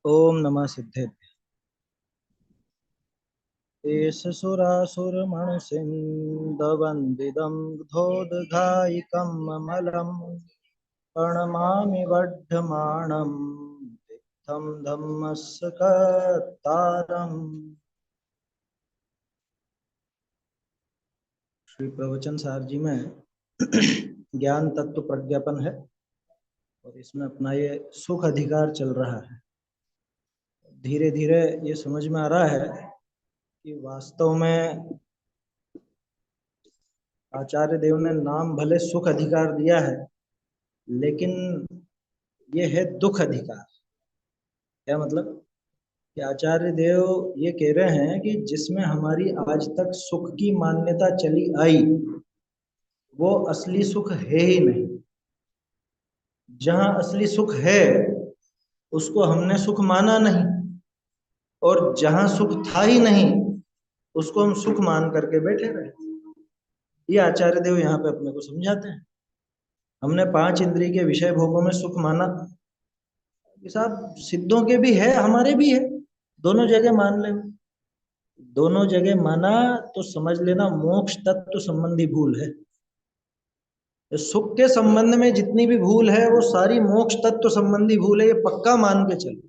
ओम नमः सिद्धेभ्य। एष सुरासुरमणुषिन्दवन्दितं धोदघायिकम् अमलं प्रणमामि वर्धमानं तीर्थं धम्मस्य कर्तारम्। श्री प्रवचन सार जी में ज्ञान तत्व प्रज्ञापन है और इसमें अपना ये सुख अधिकार चल रहा है। धीरे धीरे ये समझ में आ रहा है कि वास्तव में आचार्य देव ने नाम भले सुख अधिकार दिया है, लेकिन ये है दुख अधिकार। क्या मतलब कि आचार्य देव ये कह रहे हैं कि जिसमें हमारी आज तक सुख की मान्यता चली आई वो असली सुख है ही नहीं। जहां असली सुख है उसको हमने सुख माना नहीं, और जहां सुख था ही नहीं उसको हम सुख मान करके बैठे रहे। ये आचार्य देव यहाँ पे अपने को समझाते हैं। हमने पांच इंद्रिय के विषय भोगों में सुख माना कि साहब सिद्धों के भी है, हमारे भी है, दोनों जगह मान ले। दोनों जगह माना तो समझ लेना मोक्ष तत्व संबंधी भूल है। सुख के संबंध में जितनी भी भूल है वो सारी मोक्ष तत्व संबंधी भूल है, ये पक्का मान के चलो।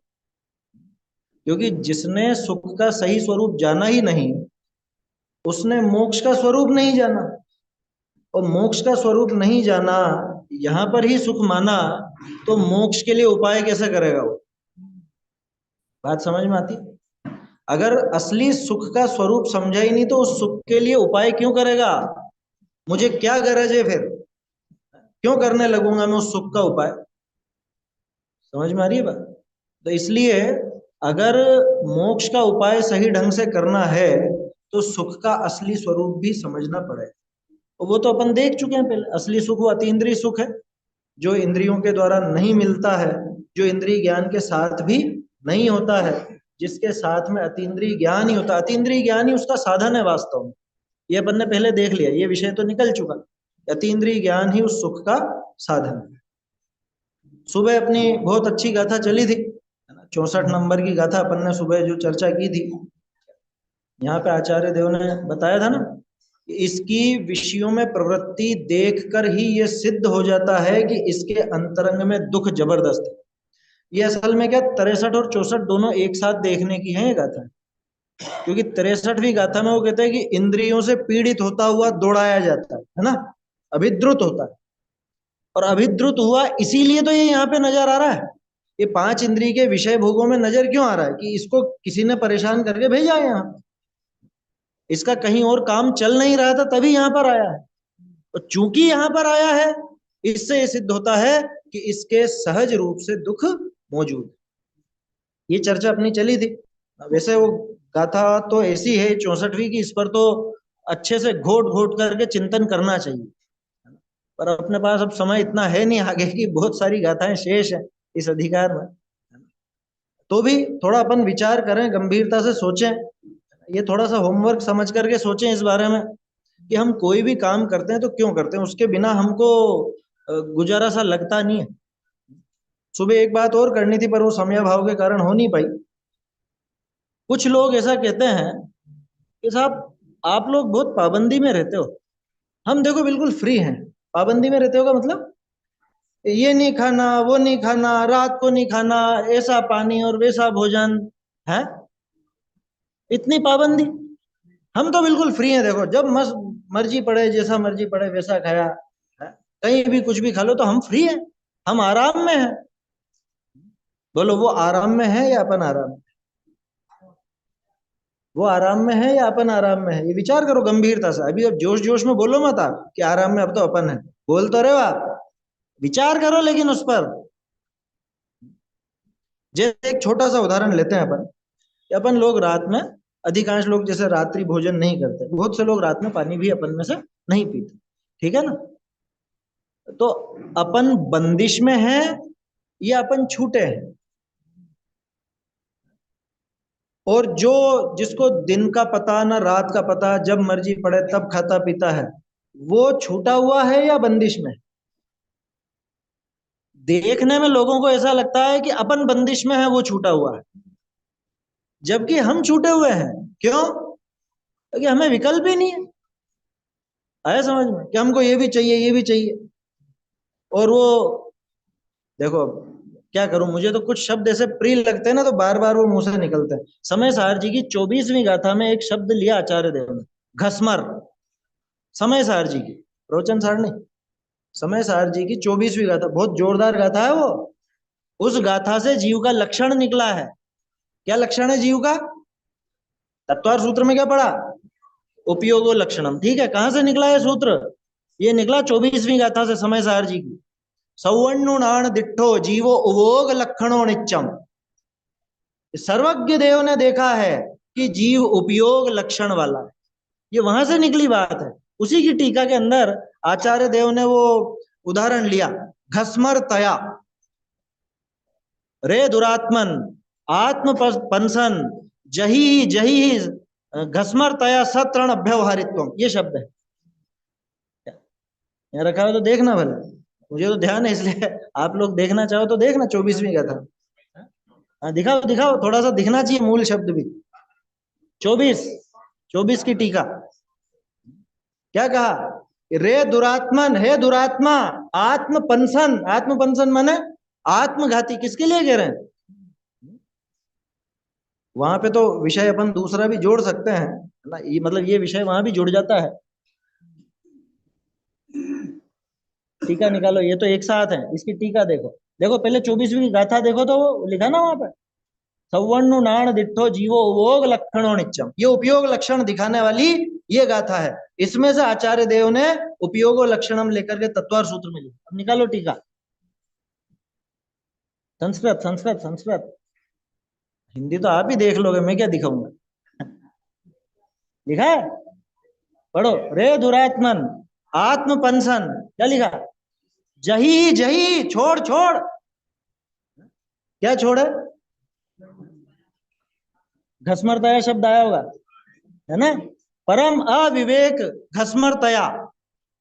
क्योंकि जिसने सुख का सही स्वरूप जाना ही नहीं उसने मोक्ष का स्वरूप नहीं जाना, और मोक्ष का स्वरूप नहीं जाना, यहां पर ही सुख माना, तो मोक्ष के लिए उपाय कैसे करेगा वो? बात समझ में आती? अगर असली सुख का स्वरूप समझा ही नहीं तो उस सुख के लिए उपाय क्यों करेगा? मुझे क्या गरज है फिर? क्यों करने लगूंगा मैं उस सुख का उपाय? समझ में आ रही है बात? तो इसलिए अगर मोक्ष का उपाय सही ढंग से करना है तो सुख का असली स्वरूप भी समझना पड़ेगा। और वो तो अपन देख चुके हैं पहले। असली सुख वो अतीन्द्रिय सुख है, जो इंद्रियों के द्वारा नहीं मिलता है, जो इंद्रिय ज्ञान के साथ भी नहीं होता है, जिसके साथ में अतीन्द्रिय ज्ञान ही होता है। अतीन्द्रिय ज्ञान ही उसका साधन है वास्तव में। ये अपन ने पहले देख लिया, ये विषय तो निकल चुका। अतीन्द्रिय ज्ञान ही उस सुख का साधन है। सुबह अपनी बहुत अच्छी गाथा चली थी, 64 नंबर की गाथा अपन ने सुबह जो चर्चा की थी। यहाँ पे आचार्य देव ने बताया था ना, इसकी विषयों में प्रवृत्ति देखकर ही ये सिद्ध हो जाता है कि इसके अंतरंग में दुख जबरदस्त है। ये असल में क्या 63 और 64 दोनों एक साथ देखने की है ये गाथा। क्योंकि 63वीं गाथा में वो कहते हैं कि इंद्रियों से पीड़ित होता हुआ दौड़ाया जाता है ना, अभिद्रुत होता है। और अभिद्रुत हुआ इसीलिए तो ये यहाँ पे नजर आ रहा है। ये पांच इंद्रिय के विषय भोगों में नजर क्यों आ रहा है? कि इसको किसी ने परेशान करके भेजा है यहाँ। इसका कहीं और काम चल नहीं रहा था तभी यहाँ पर आया है। और चूंकि यहाँ पर आया है इससे ये सिद्ध होता है कि इसके सहज रूप से दुख मौजूद है। ये चर्चा अपनी चली थी। वैसे वो गाथा तो ऐसी है 64वीं की, इस पर तो अच्छे से घोट घोट करके चिंतन करना चाहिए, पर अपने पास अब समय इतना है नहीं आगे की, बहुत सारी गाथाएं शेष है इस अधिकार में। तो भी थोड़ा अपन विचार करें, गंभीरता से सोचें, ये थोड़ा सा होमवर्क समझ करके सोचें इस बारे में कि हम कोई भी काम करते हैं तो क्यों करते हैं, उसके बिना हमको गुजारा सा लगता नहीं है। सुबह एक बात और करनी थी पर वो समय भाव के कारण हो नहीं पाई। कुछ लोग ऐसा कहते हैं कि साहब आप लोग बहुत पाबंदी में रहते हो, हम देखो बिल्कुल फ्री हैं। पाबंदी में रहते हो का मतलब ये नहीं खाना, वो नहीं खाना, रात को नहीं खाना, ऐसा पानी और वैसा भोजन है, इतनी पाबंदी। हम तो बिल्कुल फ्री हैं, देखो जब मर्जी पड़े, जैसा मर्जी पड़े वैसा खाया है? कहीं भी कुछ भी खा लो तो हम फ्री हैं, हम आराम में हैं। बोलो वो आराम में है या अपन आराम में? वो आराम में है या अपन आराम में है? ये विचार करो गंभीरता से। अभी अब जोश जोश में बोलो मत आप कि आराम में, अब तो अपन है। बोल तो रहे हो आप, विचार करो लेकिन उस पर। जैसे एक छोटा सा उदाहरण लेते हैं अपन, कि अपन लोग रात में, अधिकांश लोग जैसे रात्रि भोजन नहीं करते, बहुत से लोग रात में पानी भी अपन में से नहीं पीते, ठीक है ना? तो अपन बंदिश में है या अपन छूटे हैं? और जो जिसको दिन का पता ना रात का पता, जब मर्जी पड़े तब खाता पीता है, वो छूटा हुआ है या बंदिश में? देखने में लोगों को ऐसा लगता है कि अपन बंदिश में है, वो छूटा हुआ है, जबकि हम छूटे हुए हैं। क्यों? क्योंकि हमें विकल्प ही नहीं है। आया समझ में कि हमको ये भी चाहिए, ये भी चाहिए। और वो देखो, क्या करूं, मुझे तो कुछ शब्द ऐसे प्रिय लगते हैं ना, तो बार बार वो मुंह से निकलते हैं। समय सार जी की 24वीं गाथा में एक शब्द लिया आचार्य देव ने, घसमर। समय सार जी की, रोचन सार नहीं, समय सार जी की 24वीं गाथा, बहुत जोरदार गाथा है वो। उस गाथा से जीव का लक्षण निकला है। क्या लक्षण है जीव का? तत्वार सूत्र में क्या पढ़ा? उपयोगो लक्षणम। ठीक है, कहां से निकला है सूत्र? ये निकला 24वीं गाथा से, समय सार जी की। सौवर्णुनाण दिट्ठो जीवो उभोग लक्षणों नित्यम। सर्वज्ञ देव ने देखा है कि जीव उपयोग लक्षण वाला है। ये वहां से निकली बात है। उसी की टीका के अंदर आचार्य देव ने वो उदाहरण लिया, घस्मर तया रे दुरात्मन आत्म पंसन जही जही घस्मर तया सत्रण अभ्यवहारित्व। ये शब्द है, यहाँ रखा हो तो देखना भले। मुझे तो ध्यान है इसलिए, आप लोग देखना चाहो तो देखना 24वीं का था। हाँ, दिखाओ दिखाओ, थोड़ा सा दिखना चाहिए मूल शब्द भी। 24, 24 की टीका क्या कहा? रे दुरात्मन, हे दुरात्मा, आत्मपंसन। आत्मपंसन माने आत्मघाती। किसके लिए कह रहे हैं? वहां पे तो विषय अपन दूसरा भी जोड़ सकते हैं ना, ये मतलब ये विषय वहां भी जुड़ जाता है। टीका निकालो, ये तो एक साथ है। इसकी टीका देखो, देखो पहले 24वीं की गाथा देखो, तो वो लिखा ना वहां पे, सवर्णु नाण दिट्ठो जीवो उपयोग लक्षणों नित्यम। ये उपयोग लक्षण दिखाने वाली ये गाथा है। इसमें से आचार्य देव ने उपयोग लक्षणम लेकर के तत्वार सूत्र में लिखा। अब निकालो टीका। संस्कृत संस्कृत संस्कृत, हिंदी तो आप ही देख लोगे, मैं क्या दिखाऊंगा। लिखा है, पढ़ो। रे दुरात्मन आत्मपंसन, क्या लिखा? जही जही, छोड़ छोड़। क्या छोड़े? घसमरतया शब्द आया होगा, है ना? परम अविवेक घसमरतया,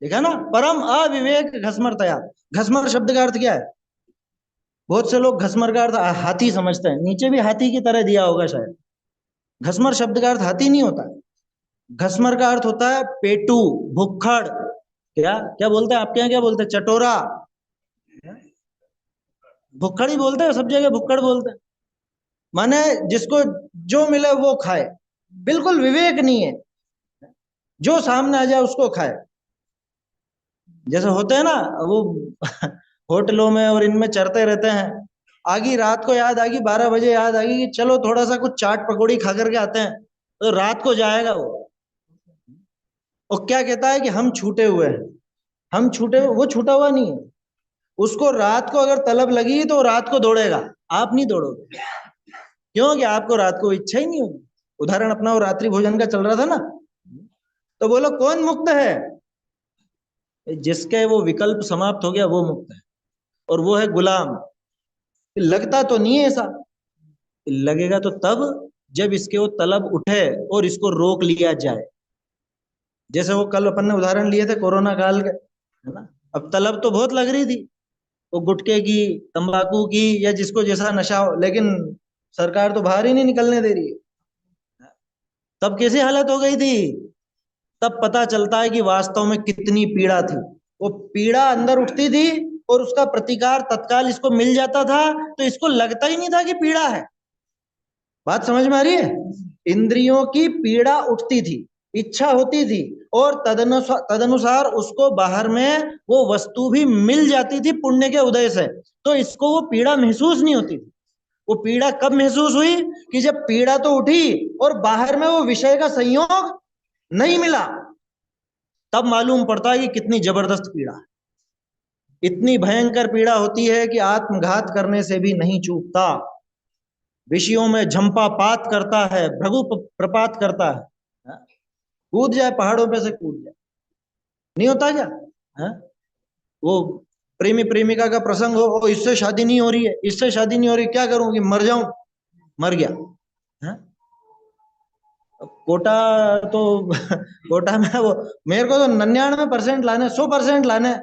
देखा ना? परम अविवेक घसमरतया। घसमर शब्द का अर्थ क्या है? बहुत से लोग घसमर का अर्थ हाथी समझते हैं, नीचे भी हाथी की तरह दिया होगा शायद। घसमर शब्द का अर्थ हाथी नहीं होता। घसमर का अर्थ होता है पेटू, भुक्खड़। क्या क्या बोलते हैं आपके यहाँ, क्या बोलते हैं? चटोरा। भुक्खड़ ही बोलते हैं, सब जगह भुक्खड़ बोलते हैं। माने जिसको जो मिले वो खाए, बिल्कुल विवेक नहीं है, जो सामने आ जाए उसको खाए। जैसे होते हैं ना वो होटलों में और इनमें चरते रहते हैं। आगी रात को याद आगी, 12 बजे याद आगी कि चलो थोड़ा सा कुछ चाट पकौड़ी खा करके आते हैं, तो रात को जाएगा वो। और क्या कहता है कि हम छूटे हुए हैं, हम छूटे हुए। वो छूटा हुआ नहीं है, उसको रात को अगर तलब लगी तो रात को दौड़ेगा। आप नहीं दौड़ोगे, क्योंकि आपको रात को इच्छा ही नहीं होगी। उदाहरण अपना वो रात्रि भोजन का चल रहा था ना, तो बोलो कौन मुक्त है? जिसके वो विकल्प समाप्त हो गया वो मुक्त है, और वो है गुलाम। लगता तो नहीं है ऐसा, लगेगा तो तब जब इसके वो तलब उठे और इसको रोक लिया जाए। जैसे वो कल अपन ने उदाहरण लिए थे कोरोना काल के, है ना? अब तलब तो बहुत लग रही थी, वो गुटखे की, तंबाकू की, या जिसको जैसा नशा हो, लेकिन सरकार तो बाहर ही नहीं निकलने दे रही है। तब कैसी हालत हो गई थी? तब पता चलता है कि वास्तव में कितनी पीड़ा थी। वो पीड़ा अंदर उठती थी और उसका प्रतिकार तत्काल इसको मिल जाता था, तो इसको लगता ही नहीं था कि पीड़ा है। बात समझ में आ रही है? इंद्रियों की पीड़ा उठती थी, इच्छा होती थी, और तदनुसार उसको बाहर में वो वस्तु भी मिल जाती थी पुण्य के उदय से, तो इसको वो पीड़ा महसूस नहीं होती थी। वो पीड़ा कब महसूस हुई? कि जब पीड़ा तो उठी और बाहर में वो विषय का संयोग नहीं मिला, तब मालूम पड़ता है कि कितनी जबरदस्त पीड़ा है। इतनी भयंकर पीड़ा होती है कि आत्मघात करने से भी नहीं चूकता, विषयों में झंपापात करता है, भृगु प्रपात करता है। हाँ? कूद जाए पहाड़ों पे से, कूद जाए। नहीं होता क्या? हाँ? वो प्रेमी प्रेमिका का प्रसंग हो, ओ इससे शादी नहीं हो रही है, इससे शादी नहीं हो रही, क्या करूं कि मर जाऊं? मर गया। हाँ? कोटा तो कोटा में वो, मेरे को तो 99% लाने, 100% लाने।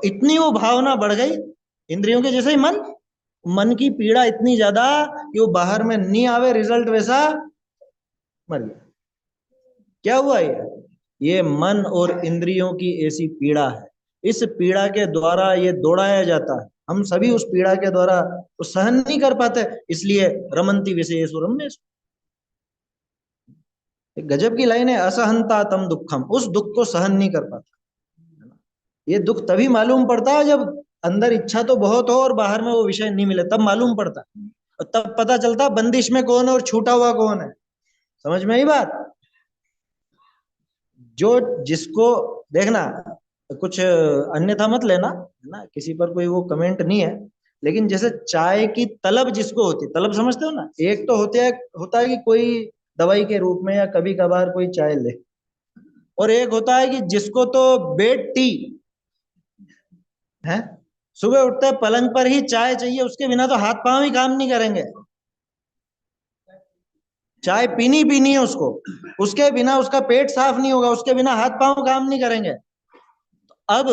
इतनी वो भावना बढ़ गई इंद्रियों के जैसे ही मन, मन की पीड़ा इतनी ज्यादा कि वो बाहर में नहीं आवे, रिजल्ट वैसा, मर गया। क्या हुआ ये मन और इंद्रियों की ऐसी पीड़ा है। इस पीड़ा के द्वारा ये दौड़ाया जाता है, हम सभी उस पीड़ा के द्वारा तो सहन नहीं कर पाते, इसलिए रमंती विषयेषु रम्येषु। एक गजब की लाइन है, असहनता तम दुखम, उस दुख को सहन नहीं कर पाता। ये दुख तभी मालूम पड़ता है जब अंदर इच्छा तो बहुत हो और बाहर में वो विषय नहीं मिले, तब मालूम पड़ता है। और तब पता चलता बंदिश में कौन है और छूटा हुआ कौन है। समझ में आई बात? जो जिसको देखना, कुछ अन्यथा मत लेना, है ना, किसी पर कोई वो कमेंट नहीं है, लेकिन जैसे चाय की तलब जिसको होती, तलब समझते हो ना, एक तो होता है कि कोई दवाई के रूप में या कभी कभार कोई चाय ले, और एक होता है कि जिसको तो बेड टी है, सुबह उठते पलंग पर ही चाय चाहिए, उसके बिना तो हाथ पांव ही काम नहीं करेंगे। चाय पीनी पीनी है उसको, उसके बिना उसका पेट साफ नहीं होगा, उसके बिना हाथ पांव काम नहीं करेंगे। अब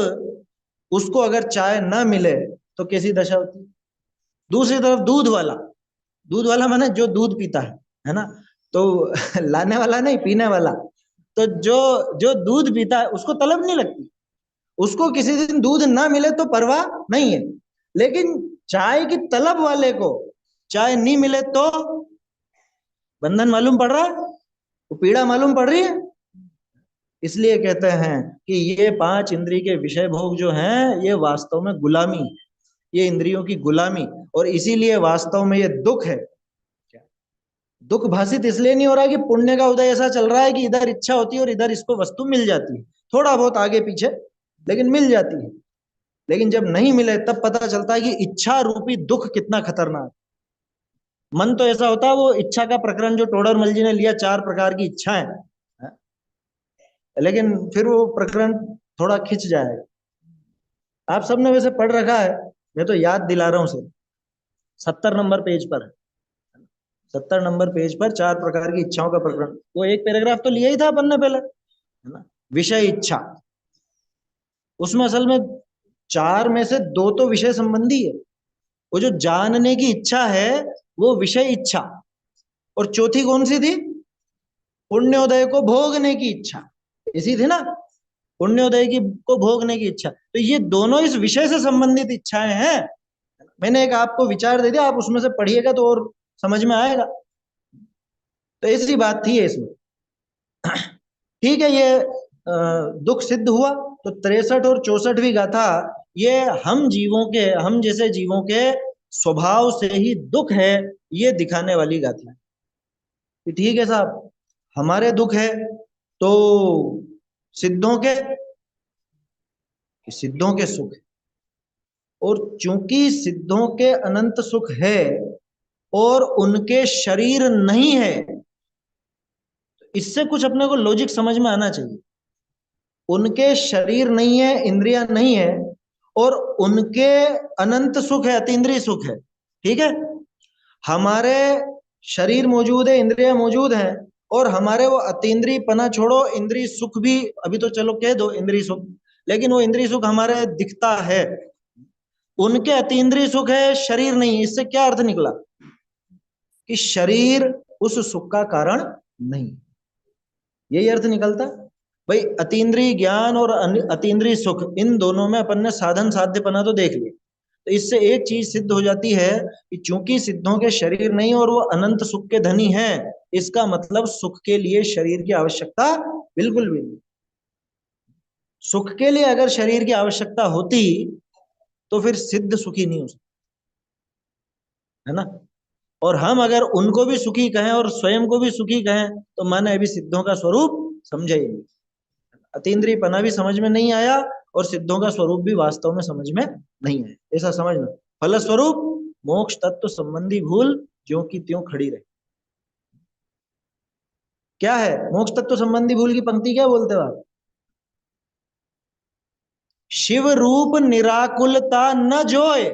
उसको अगर चाय ना मिले तो कैसी दशा होती। दूसरी तरफ दूध वाला माने जो दूध पीता है ना, तो लाने वाला नहीं, पीने वाला। तो जो जो दूध पीता है उसको तलब नहीं लगती, उसको किसी दिन दूध ना मिले तो परवाह नहीं है। लेकिन चाय की तलब वाले को चाय नहीं मिले तो बंधन मालूम पड़ रहा है, वो पीड़ा मालूम पड़ रही है। इसलिए कहते हैं कि ये पांच इंद्रिय के विषय भोग जो हैं ये वास्तव में गुलामी है, ये इंद्रियों की गुलामी। और इसीलिए वास्तव में ये दुख है। दुख भाषित इसलिए नहीं हो रहा कि पुण्य का उदय ऐसा चल रहा है कि इधर इच्छा होती है और इधर इसको वस्तु मिल जाती है, थोड़ा बहुत आगे पीछे, लेकिन मिल जाती है। लेकिन जब नहीं मिले तब पता चलता है कि इच्छा रूपी दुख कितना खतरनाक। मन तो ऐसा होता है, वो इच्छा का प्रकरण जो टोडरमल जी ने लिया, 4 प्रकार की इच्छाएं, लेकिन फिर वो प्रकरण थोड़ा खिंच जाएगा। आप सबने वैसे पढ़ रखा है, मैं तो याद दिला रहा हूं सर। 70 नंबर पेज पर, 70 नंबर पेज पर 4 प्रकार की इच्छाओं का प्रकरण, वो एक पैराग्राफ तो लिया ही था अपन ने पहले, है ना, विषय इच्छा। उसमें असल में 4 में से 2 तो विषय संबंधी है। वो जो जानने की इच्छा है वो विषय इच्छा, और चौथी कौन सी थी? पुण्योदय को भोगने की इच्छा, इसी थी ना, पुण्योदय की को भोगने की इच्छा। तो ये दोनों इस विषय से संबंधित इच्छाएं हैं। मैंने एक आपको विचार दे दिया, आप उसमें से पढ़िएगा तो और समझ में आएगा। तो ऐसी बात थी इसमें। ठीक है, ये दुख सिद्ध हुआ। तो 63 और 64वीं गाथा ये हम जैसे जीवों के स्वभाव से ही दुख है, ये दिखाने वाली गाथा है। ठीक है साहब, हमारे दुख है तो सिद्धों के सिद्धों के सुख है। और चूंकि सिद्धों के अनंत सुख है और उनके शरीर नहीं है, इससे कुछ अपने को लॉजिक समझ में आना चाहिए। उनके शरीर नहीं है, इंद्रियां नहीं है, और उनके अनंत सुख है, अतीन्द्रिय सुख है। ठीक है, हमारे शरीर मौजूद है, इंद्रियां मौजूद हैं, और हमारे वो अतीन्द्रिय पना छोड़ो, इंद्रिय सुख भी अभी तो चलो कह दो इंद्रिय सुख, लेकिन वो इंद्रिय सुख हमारे दिखता है। उनके अतीन्द्रिय सुख है, शरीर नहीं। इससे क्या अर्थ निकला कि शरीर उस सुख का कारण नहीं, यही अर्थ निकलता। भाई अतीन्द्रिय ज्ञान और अतीन्द्रिय सुख, इन दोनों में अपन ने साधन साध्यपना तो देख लिया। तो इससे एक चीज सिद्ध हो जाती है कि चूंकि सिद्धों के शरीर नहीं और वो अनंत सुख के धनी हैं, इसका मतलब सुख के लिए शरीर की आवश्यकता बिल्कुल भी नहीं। सुख के लिए अगर शरीर की आवश्यकता होती तो फिर सिद्ध सुखी नहीं हो सकता, है ना। और हम अगर उनको भी सुखी कहें और स्वयं को भी सुखी कहें तो माने अभी सिद्धों का स्वरूप समझे ही नहीं, अतीन्द्रिय पना भी समझ में नहीं आया और सिद्धों का स्वरूप भी वास्तव में समझ में नहीं आया, ऐसा समझना। फलस्वरूप मोक्ष तत्व संबंधी भूल ज्यों की त्यों खड़ी रही। क्या है मोक्ष तत्व संबंधी भूल की पंक्ति, क्या बोलते हो आप? शिव रूप निराकुलता न जोए।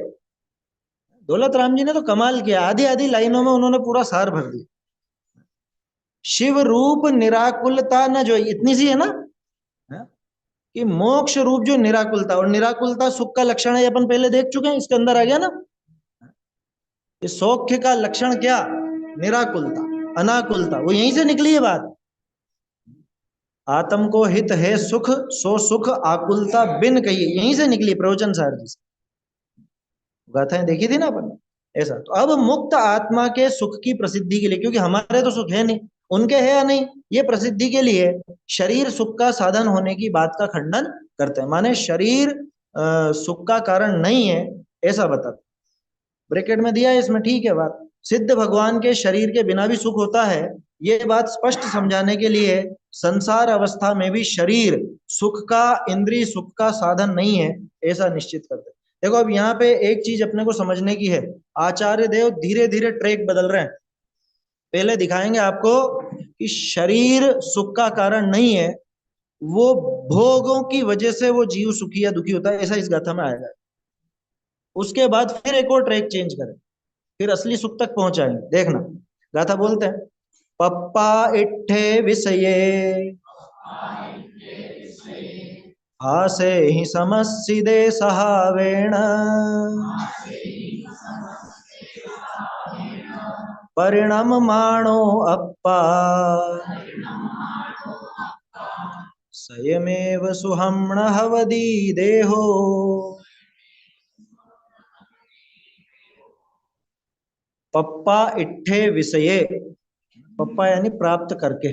दौलत राम जी ने तो कमाल किया, आधी आधी लाइनों में उन्होंने पूरा सार भर दिया। शिव रूप निराकुलता न जोए, इतनी सी है ना, कि मोक्ष रूप जो निराकुलता, और निराकुलता सुख का लक्षण है, अपन पहले देख चुके हैं, इसके अंदर आ गया ना। ये सौख्य का लक्षण क्या? निराकुलता, अनाकुलता, वो यहीं से निकली है बात। आत्म को हित है सुख, सो सुख आकुलता बिन कहिए, यहीं से निकली प्रवचन सार जी से, गाथाएं देखी थी ना अपन ने। ऐसा तो अब मुक्त आत्मा के सुख की प्रसिद्धि के लिए, क्योंकि हमारे तो सुख है नहीं, उनके है या नहीं, ये प्रसिद्धि के लिए शरीर सुख का साधन होने की बात का खंडन करते हैं। माने शरीर सुख का कारण नहीं है, ऐसा बताते। ब्रैकेट में दिया है इसमें, ठीक है बात। सिद्ध भगवान के शरीर के बिना भी सुख होता है, ये बात स्पष्ट समझाने के लिए संसार अवस्था में भी शरीर सुख का, इंद्रिय सुख का साधन नहीं है, ऐसा निश्चित करते। देखो अब यहाँ पे एक चीज अपने को समझने की है, आचार्य देव धीरे धीरे ट्रैक बदल रहे हैं। पहले दिखाएंगे आपको कि शरीर सुख का कारण नहीं है, वो भोगों की वजह से वो जीव सुखी या दुखी होता है, ऐसा इस गाथा में आएगा। उसके बाद फिर एक और ट्रैक चेंज करें, फिर असली सुख तक पहुंचाएंगे, देखना। गाथा बोलते हैं, पप्पा इट्ठे विषये हासे ही समस्सिदे सहावेण परिणम माणो अप्पा स्वयमेव सुहम्ण हवदी देहो। पप्पा इट्ठे विषये, पप्पा यानी प्राप्त करके,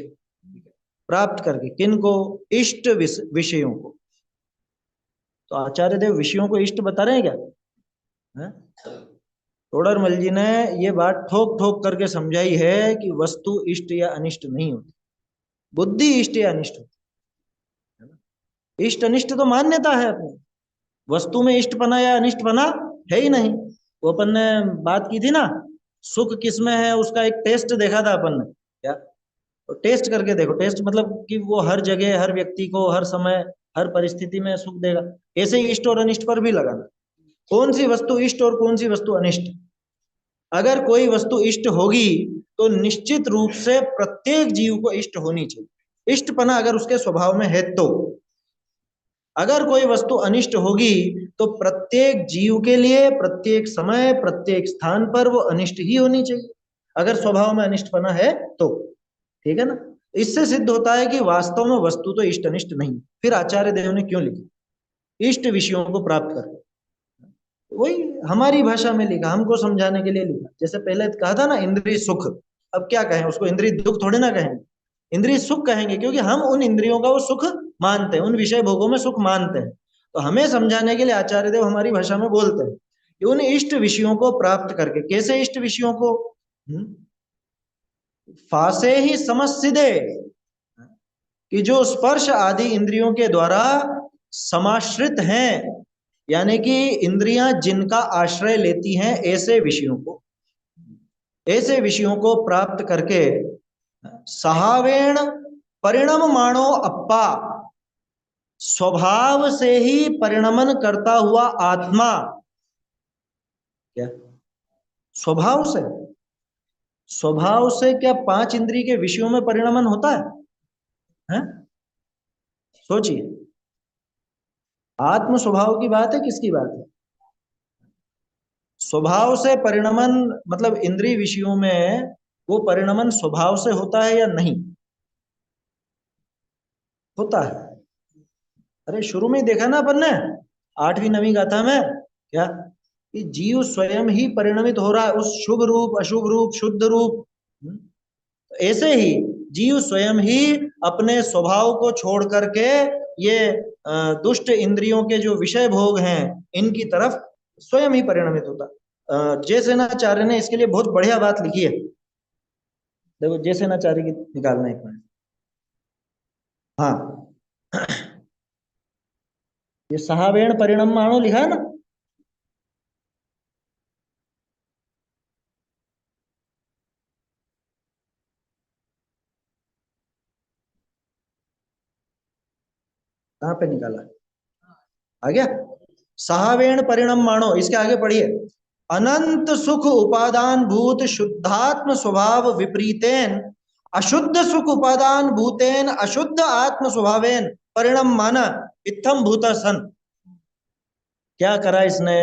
प्राप्त करके किनको? इष्ट विषयों को। तो आचार्य देव विषयों को इष्ट बता रहे हैं क्या? तोडरमल जी ने ये बात ठोक ठोक करके समझाई है कि वस्तु इष्ट या अनिष्ट नहीं होती, बुद्धि इष्ट या अनिष्ट होती। इष्ट अनिष्ट तो मान्यता है अपनी, वस्तु में इष्टपना या अनिष्टपना है ही नहीं। वो अपन ने बात की थी ना, सुख किसमें है, उसका एक टेस्ट देखा था अपन ने क्या। तो टेस्ट करके देखो, टेस्ट मतलब कि वो हर जगह, हर व्यक्ति को, हर समय, हर परिस्थिति में सुख देगा। ऐसे ही इष्ट और अनिष्ट पर भी लगाना, कौन सी वस्तु इष्ट और कौन सी वस्तु अनिष्ट। अगर कोई वस्तु इष्ट होगी तो निश्चित रूप से प्रत्येक जीव को इष्ट होनी चाहिए, इष्टपना अगर उसके स्वभाव में है तो। अगर कोई वस्तु अनिष्ट होगी तो प्रत्येक जीव के लिए, प्रत्येक समय, प्रत्येक स्थान पर वो अनिष्ट ही होनी चाहिए, अगर स्वभाव में अनिष्टपना है तो। ठीक है ना? इससे सिद्ध होता है कि वास्तव में वस्तु तो इष्ट अनिष्ट नहीं। फिर आचार्य देव ने क्यों लिखा? इष्ट विषयों को प्राप्त कर, वही हमारी भाषा में लिखा, हमको समझाने के लिए लिखा। जैसे पहले कहा था ना इंद्रिय सुख, अब क्या कहें उसको? इंद्रिय दुख थोड़े ना कहेंगे, इंद्रिय सुख कहेंगे, क्योंकि हम उन इंद्रियों का वो सुख मानते हैं, उन विषय भोगों में सुख मानते हैं। तो हमें समझाने के लिए आचार्य देव हमारी भाषा में बोलते हैं कि उन इष्ट विषयों को प्राप्त करके। कैसे इष्ट विषयों को? फासे ही समस्सिदे, कि जो स्पर्श आदि इंद्रियों के द्वारा समाश्रित हैं, यानी कि इंद्रियां जिनका आश्रय लेती हैं, ऐसे विषयों को, ऐसे विषयों को प्राप्त करके सहावेण परिणम माणो अप्पा, स्वभाव से ही परिणमन करता हुआ आत्मा। क्या स्वभाव से? स्वभाव से क्या पांच इंद्रिय के विषयों में परिणमन होता है? सोचिए, आत्म स्वभाव की बात है, किसकी बात है? स्वभाव से परिणमन मतलब इंद्रिय विषयों में वो परिणमन स्वभाव से होता है या नहीं होता है? अरे शुरू में ही देखा ना अपन ने, 8वीं 9वीं गाथा में, क्या कि जीव स्वयं ही परिणमित हो रहा है उस शुभ रूप, अशुभ रूप, शुद्ध रूप। ऐसे ही जीव स्वयं ही अपने स्वभाव को छोड़ करके ये दुष्ट इंद्रियों के जो विषय भोग हैं, इनकी तरफ स्वयं ही परिणमित होता। जयसेनाचार्य ने इसके लिए बहुत बढ़िया बात लिखी है। देखो जयसेनाचार्य की निकालना एक मिनट। हाँ, ये सहावेण परिणम माणो लिखा है ना। कहाँ पे निकाला? आ गया, सहावेण परिणम माणो, इसके आगे पढ़िए। अनंत सुख उपादान भूत शुद्धात्म स्वभाव विपरीतेन अशुद्ध सुख उपादान भूतेन अशुद्ध आत्म स्वभावेन परिणम माना इत्थम भूत सन। क्या करा इसने?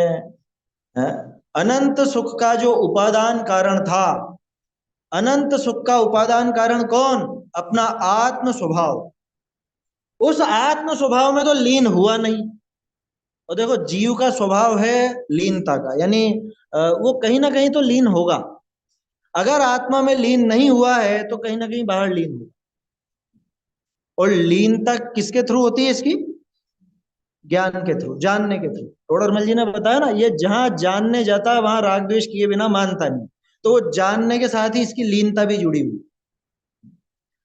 है? अनंत सुख का जो उपादान कारण था, अनंत सुख का उपादान कारण कौन? अपना आत्म स्वभाव। उस आत्म स्वभाव में तो लीन हुआ नहीं। और देखो, जीव का स्वभाव है लीनता का, यानी वो कहीं ना कहीं तो लीन होगा। अगर आत्मा में लीन नहीं हुआ है तो कहीं ना कहीं बाहर लीन होगा। और लीनता किसके थ्रू होती है इसकी? ज्ञान के थ्रू, जानने के थ्रू। टोडरमल जी ने बताया ना, ये जहां जानने जाता है वहां राग द्वेष किए बिना मानता नहीं। तो वो जानने के साथ ही इसकी लीनता भी जुड़ी हुई।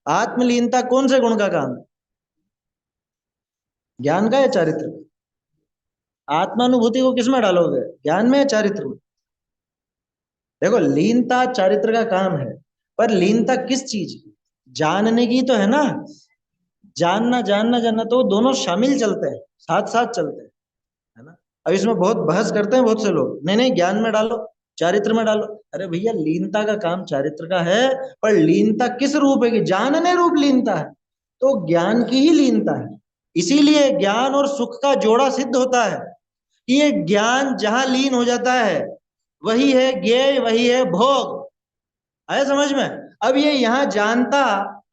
आत्मलीनता कौन से गुण का काम है? ज्ञान का या चारित्र का? आत्मानुभूति को किसमें डालोगे, ज्ञान में या चारित्र में? देखो, लीनता चारित्र का काम है, पर लीनता किस चीज की? जानने की तो है ना। जानना जानना जानना, तो वो दोनों शामिल चलते हैं, साथ साथ चलते हैं, है ना। अब इसमें बहुत बहस करते हैं बहुत से लोग, नहीं नहीं ज्ञान में डालो, चारित्र में डालो। अरे भैया, लीनता का काम चारित्र का है, पर लीनता किस रूप है? कि जानने रूप लीनता है, तो ज्ञान की ही लीनता है। इसीलिए ज्ञान और सुख का जोड़ा सिद्ध होता है कि ये ज्ञान जहां लीन हो जाता है वही है ज्ञेय, वही है भोग। आया समझ में? अब ये यहाँ जानता,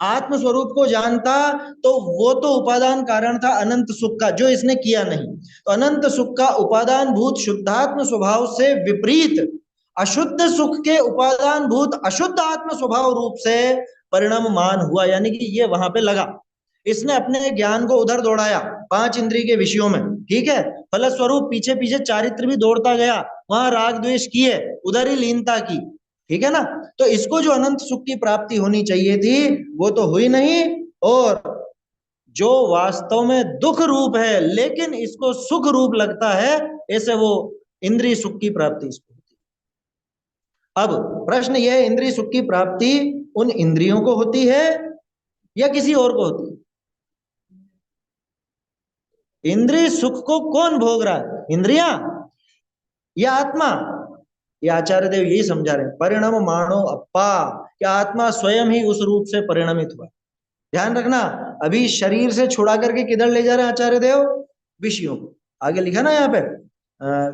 आत्म स्वरूप को जानता, तो वो तो उपादान कारण था अनंत सुख का, जो इसने किया नहीं। तो अनंत सुख का उपादान भूत शुद्धात्म स्वभाव से विपरीत अशुद्ध सुख के उपादान भूत अशुद्ध आत्म स्वभाव रूप से परिणाम मान हुआ, यानी कि ये वहां पे लगा। इसने अपने ज्ञान को उधर दौड़ाया, पांच इंद्रिय के विषयों में, ठीक है। फलस्वरूप पीछे पीछे चारित्र भी दौड़ता गया, वहां राग द्वेष किए, उधर ही लीनता की, ठीक है ना। तो इसको जो अनंत सुख की प्राप्ति होनी चाहिए थी वो तो हुई नहीं, और जो वास्तव में दुख रूप है लेकिन इसको सुख रूप लगता है, ऐसे वो इंद्रिय सुख की प्राप्ति इसको होती है। अब प्रश्न यह है, इंद्रिय सुख की प्राप्ति उन इंद्रियों को होती है या किसी और को होती है? इंद्रिय सुख को कौन भोग रहा है, इंद्रिया या आत्मा? ये आचार्य देव यही समझा रहे हैं, परिणाम मानो अप्पा, क्या आत्मा स्वयं ही उस रूप से परिणमित हुआ। ध्यान रखना, अभी शरीर से छुड़ा करके किधर ले जा रहे हैं आचार्य देव? विषयों को। आगे लिखा ना यहाँ पे,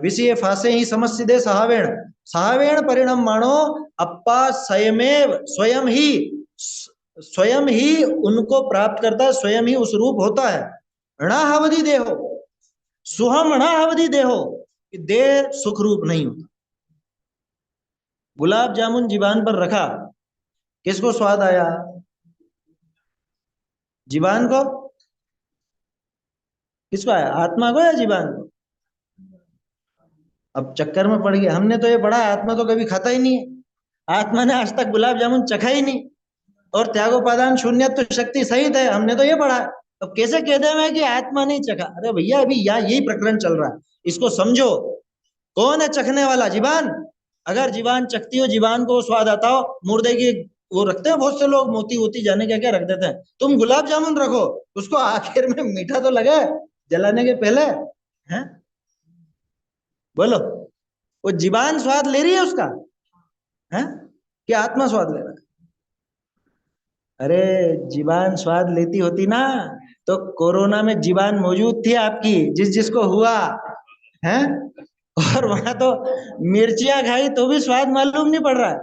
विषय फासे ही समस्सिदे सहावेण, सहावेण परिणाम मानो अप्पा स्वयमेव, स्वयं ही उनको प्राप्त करता है, स्वयं ही उस रूप होता है। णाहवधि देहो, सुहम णाहवधि देहो, देह सुख रूप नहीं होता। गुलाब जामुन जीवान पर रखा, किसको स्वाद आया? जीवान को। किसको आया, आत्मा को या जीवान को? अब चक्कर में पड़ गया, हमने तो ये पढ़ा आत्मा तो कभी खाता ही नहीं है, आत्मा ने आज तक गुलाब जामुन चखा ही नहीं, और त्यागोपादान शून्य तो शक्ति सहित है, हमने तो ये पढ़ा। तो कैसे कह दे मैं कि आत्मा नहीं चखा? अरे भैया, अभी यहाँ यही प्रकरण चल रहा है, इसको समझो। कौन है चखने वाला? जीवान। अगर जीवान चखती हो, जीवान को स्वाद आता हो, मुर्दे की वो रखते हैं बहुत से लोग, मोती वोती जाने क्या क्या रख देते हैं, तुम गुलाब जामुन रखो, उसको आखिर में मीठा तो लगे जलाने के पहले, हैं? बोलो, वो जीवान स्वाद ले रही है उसका, है कि आत्मा स्वाद ले रहा है? अरे, जीवान स्वाद लेती होती ना तो कोरोना में जीवान मौजूद थी आपकी, जिस जिसको हुआ है, और वहां तो मिर्चियां खाई तो भी स्वाद मालूम नहीं पड़ रहा है।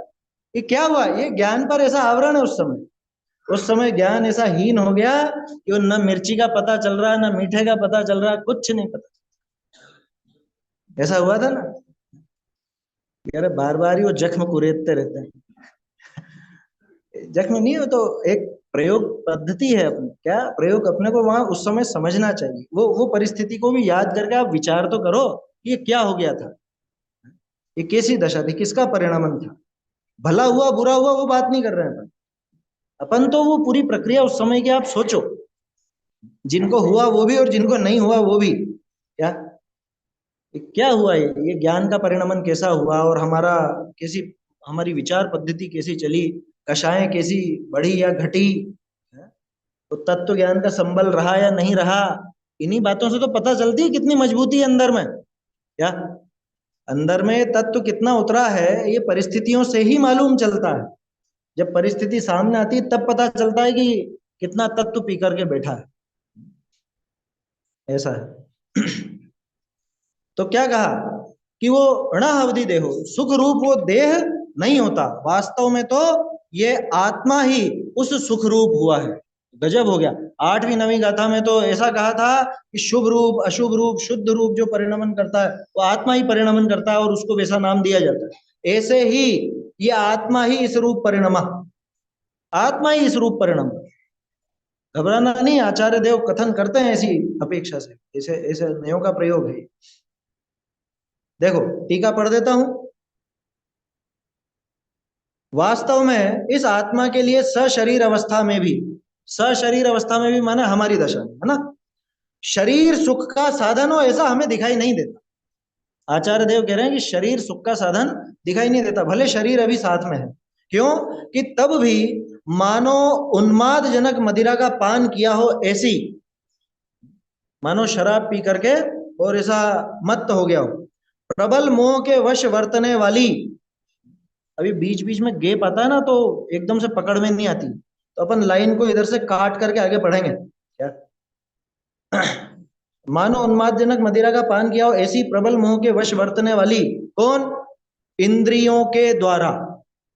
ये क्या हुआ? ये ज्ञान पर ऐसा आवरण है उस समय, उस समय ज्ञान ऐसा हीन हो गया कि वो न मिर्ची का पता चल रहा है, न मीठे का पता चल रहा है, कुछ नहीं पता। ऐसा हुआ था ना। यार बार बार ही वो जख्म कुरेदते रहते हैं, जख्म नहीं हो तो एक प्रयोग पद्धति है अपनी, क्या प्रयोग अपने को वहां उस समय समझना चाहिए, वो परिस्थिति को भी याद करके आप विचार तो करो कि ये क्या हो गया था, ये कैसी दशा थी, किसका परिणाम था। भला हुआ बुरा हुआ वो बात नहीं कर रहे हैं अपन तो वो पूरी प्रक्रिया उस समय की आप सोचो, जिनको हुआ वो भी और जिनको नहीं हुआ वो भी। क्या क्या हुआ, ये ज्ञान का परिणमन कैसा हुआ, और हमारा कैसी, हमारी विचार पद्धति कैसी चली, कषाएं कैसी बढ़ी या घटी, तो तत्व ज्ञान का संबल रहा या नहीं रहा। इन्हीं बातों से तो पता चलती है कितनी मजबूती है अंदर में। क्या अंदर में तत्व कितना उतरा है, ये परिस्थितियों से ही मालूम चलता है। जब परिस्थिति सामने आती है तब पता चलता है कि कितना तत्व पी करके बैठा है। ऐसा है। तो क्या कहा कि वो ण अवधि देहो, सुख रूप वो देह नहीं होता, वास्तव में तो ये आत्मा ही उस सुख रूप हुआ है। गजब हो गया। आठवीं नवीं गाथा में तो ऐसा कहा था कि शुभ रूप, अशुभ रूप, शुद्ध रूप जो परिणमन करता है वो आत्मा ही परिणमन करता है और उसको वैसा नाम दिया जाता है। ऐसे ही ये आत्मा ही इस रूप परिणमा, आत्मा ही इस रूप परिणम। घबराना नहीं, आचार्य देव कथन करते हैं ऐसी अपेक्षा से, ऐसे ऐसे नयों का प्रयोग है। देखो टीका पढ़ देता हूं। वास्तव में इस आत्मा के लिए सशरीर अवस्था में भी, सशरीर अवस्था में भी माने हमारी दशा में, है ना, शरीर सुख का साधन हो ऐसा हमें दिखाई नहीं देता। आचार्य देव कह रहे हैं कि शरीर सुख का साधन दिखाई नहीं देता, भले शरीर अभी साथ में है। क्यों कि तब भी मानो उन्माद जनक मदिरा का पान किया हो ऐसी, मानो शराब पी करके और ऐसा मत्त हो गया हो, प्रबल मोह के वश वर्तने वाली। अभी बीच बीच में गैप आता है ना तो एकदम से पकड़ में नहीं आती, तो अपन लाइन को इधर से काट करके आगे बढ़ेंगे क्या। मानो उन्मादजनक मदिरा का पान किया हो ऐसी प्रबल मोह के वश वर्तने वाली, कौन, इंद्रियों के द्वारा।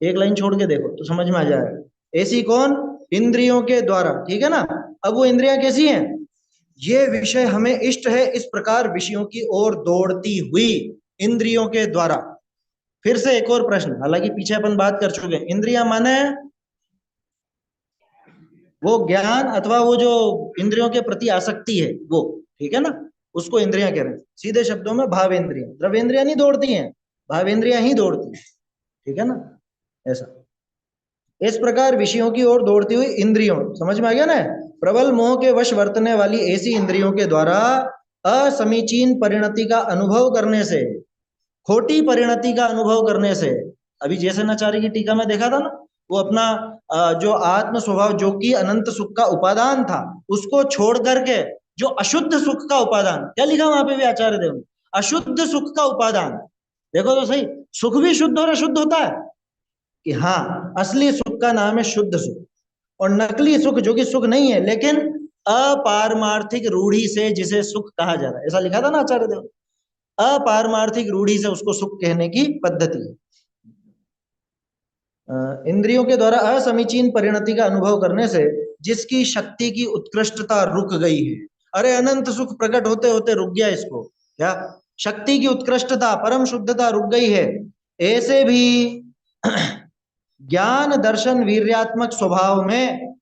एक लाइन छोड़ के देखो तो समझ में आ जाएगा। ऐसी कौन, इंद्रियों के द्वारा, ठीक है ना। अब वो इंद्रियां कैसी हैं, ये विषय हमें इष्ट है इस प्रकार विषयों की ओर दौड़ती हुई, इंद्रियों के द्वारा। फिर से एक और प्रश्न, हालांकि पीछे अपन बात कर चुके हैं, इंद्रियां माने वो ज्ञान अथवा वो जो इंद्रियों के प्रति आसक्ति है वो, ठीक है ना, उसको इंद्रियां कह रहे हैं। सीधे शब्दों में भावेंद्रियां, द्रव्येंद्रियां नहीं दौड़ती हैं, भावेंद्रियां ही दौड़ती हैं, ठीक है ना। ऐसा, इस प्रकार विषयों की ओर दौड़ती हुई इंद्रियों, समझ में आ गया ना, प्रबल मोह के वश वर्तने वाली ऐसी इंद्रियों के द्वारा असमीचीन परिणति का अनुभव करने से, खोटी परिणति का अनुभव करने से, अभी जैसे नचारी की टीका में देखा था ना, वो अपना जो आत्म स्वभाव जो कि अनंत सुख का उपादान था उसको छोड़ करके जो अशुद्ध सुख का उपादान, क्या लिखा वहां पे भी आचार्य देव ने, अशुद्ध सुख का उपादान। देखो तो सही, सुख भी शुद्ध और अशुद्ध होता है कि हाँ, असली सुख का नाम है शुद्ध सुख, और नकली सुख जो कि सुख नहीं है लेकिन अपारमार्थिक रूढ़ी से जिसे सुख कहा जा रहा है, ऐसा लिखा था ना आचार्य देव। अपारमार्थिक रूढ़ी से उसको सुख कहने की पद्धति है। इंद्रियों के द्वारा असमीचीन परिणति का अनुभव करने से जिसकी शक्ति की उत्कृष्टता रुक गई है, अरे अनंत सुख प्रकट होते होते रुक गया इसको, क्या, शक्ति की उत्कृष्टता परम शुद्धता रुक गई है, ऐसे भी ज्ञान दर्शन वीर्यात्मक स्वभाव में,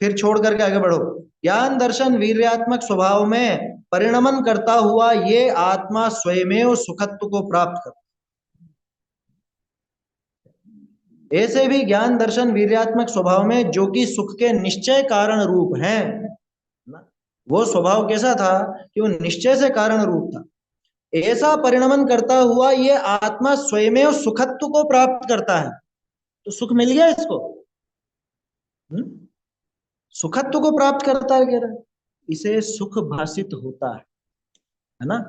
फिर छोड़ करके आगे बढ़ो, ज्ञान दर्शन वीर्यात्मक स्वभाव में परिणमन करता हुआ ये आत्मा स्वयमेव सुखत्व को प्राप्त कर, ऐसे भी ज्ञान दर्शन वीर्यात्मक स्वभाव में जो कि सुख के निश्चय कारण रूप हैं, वो स्वभाव कैसा था कि वो निश्चय से कारण रूप था, ऐसा परिणमन करता हुआ ये आत्मा स्वयमेव सुखत्व को प्राप्त करता है। तो सुख मिल गया इसको, सुखत्व को प्राप्त करता है कह रहा है, इसे सुख भाषित होता है ना।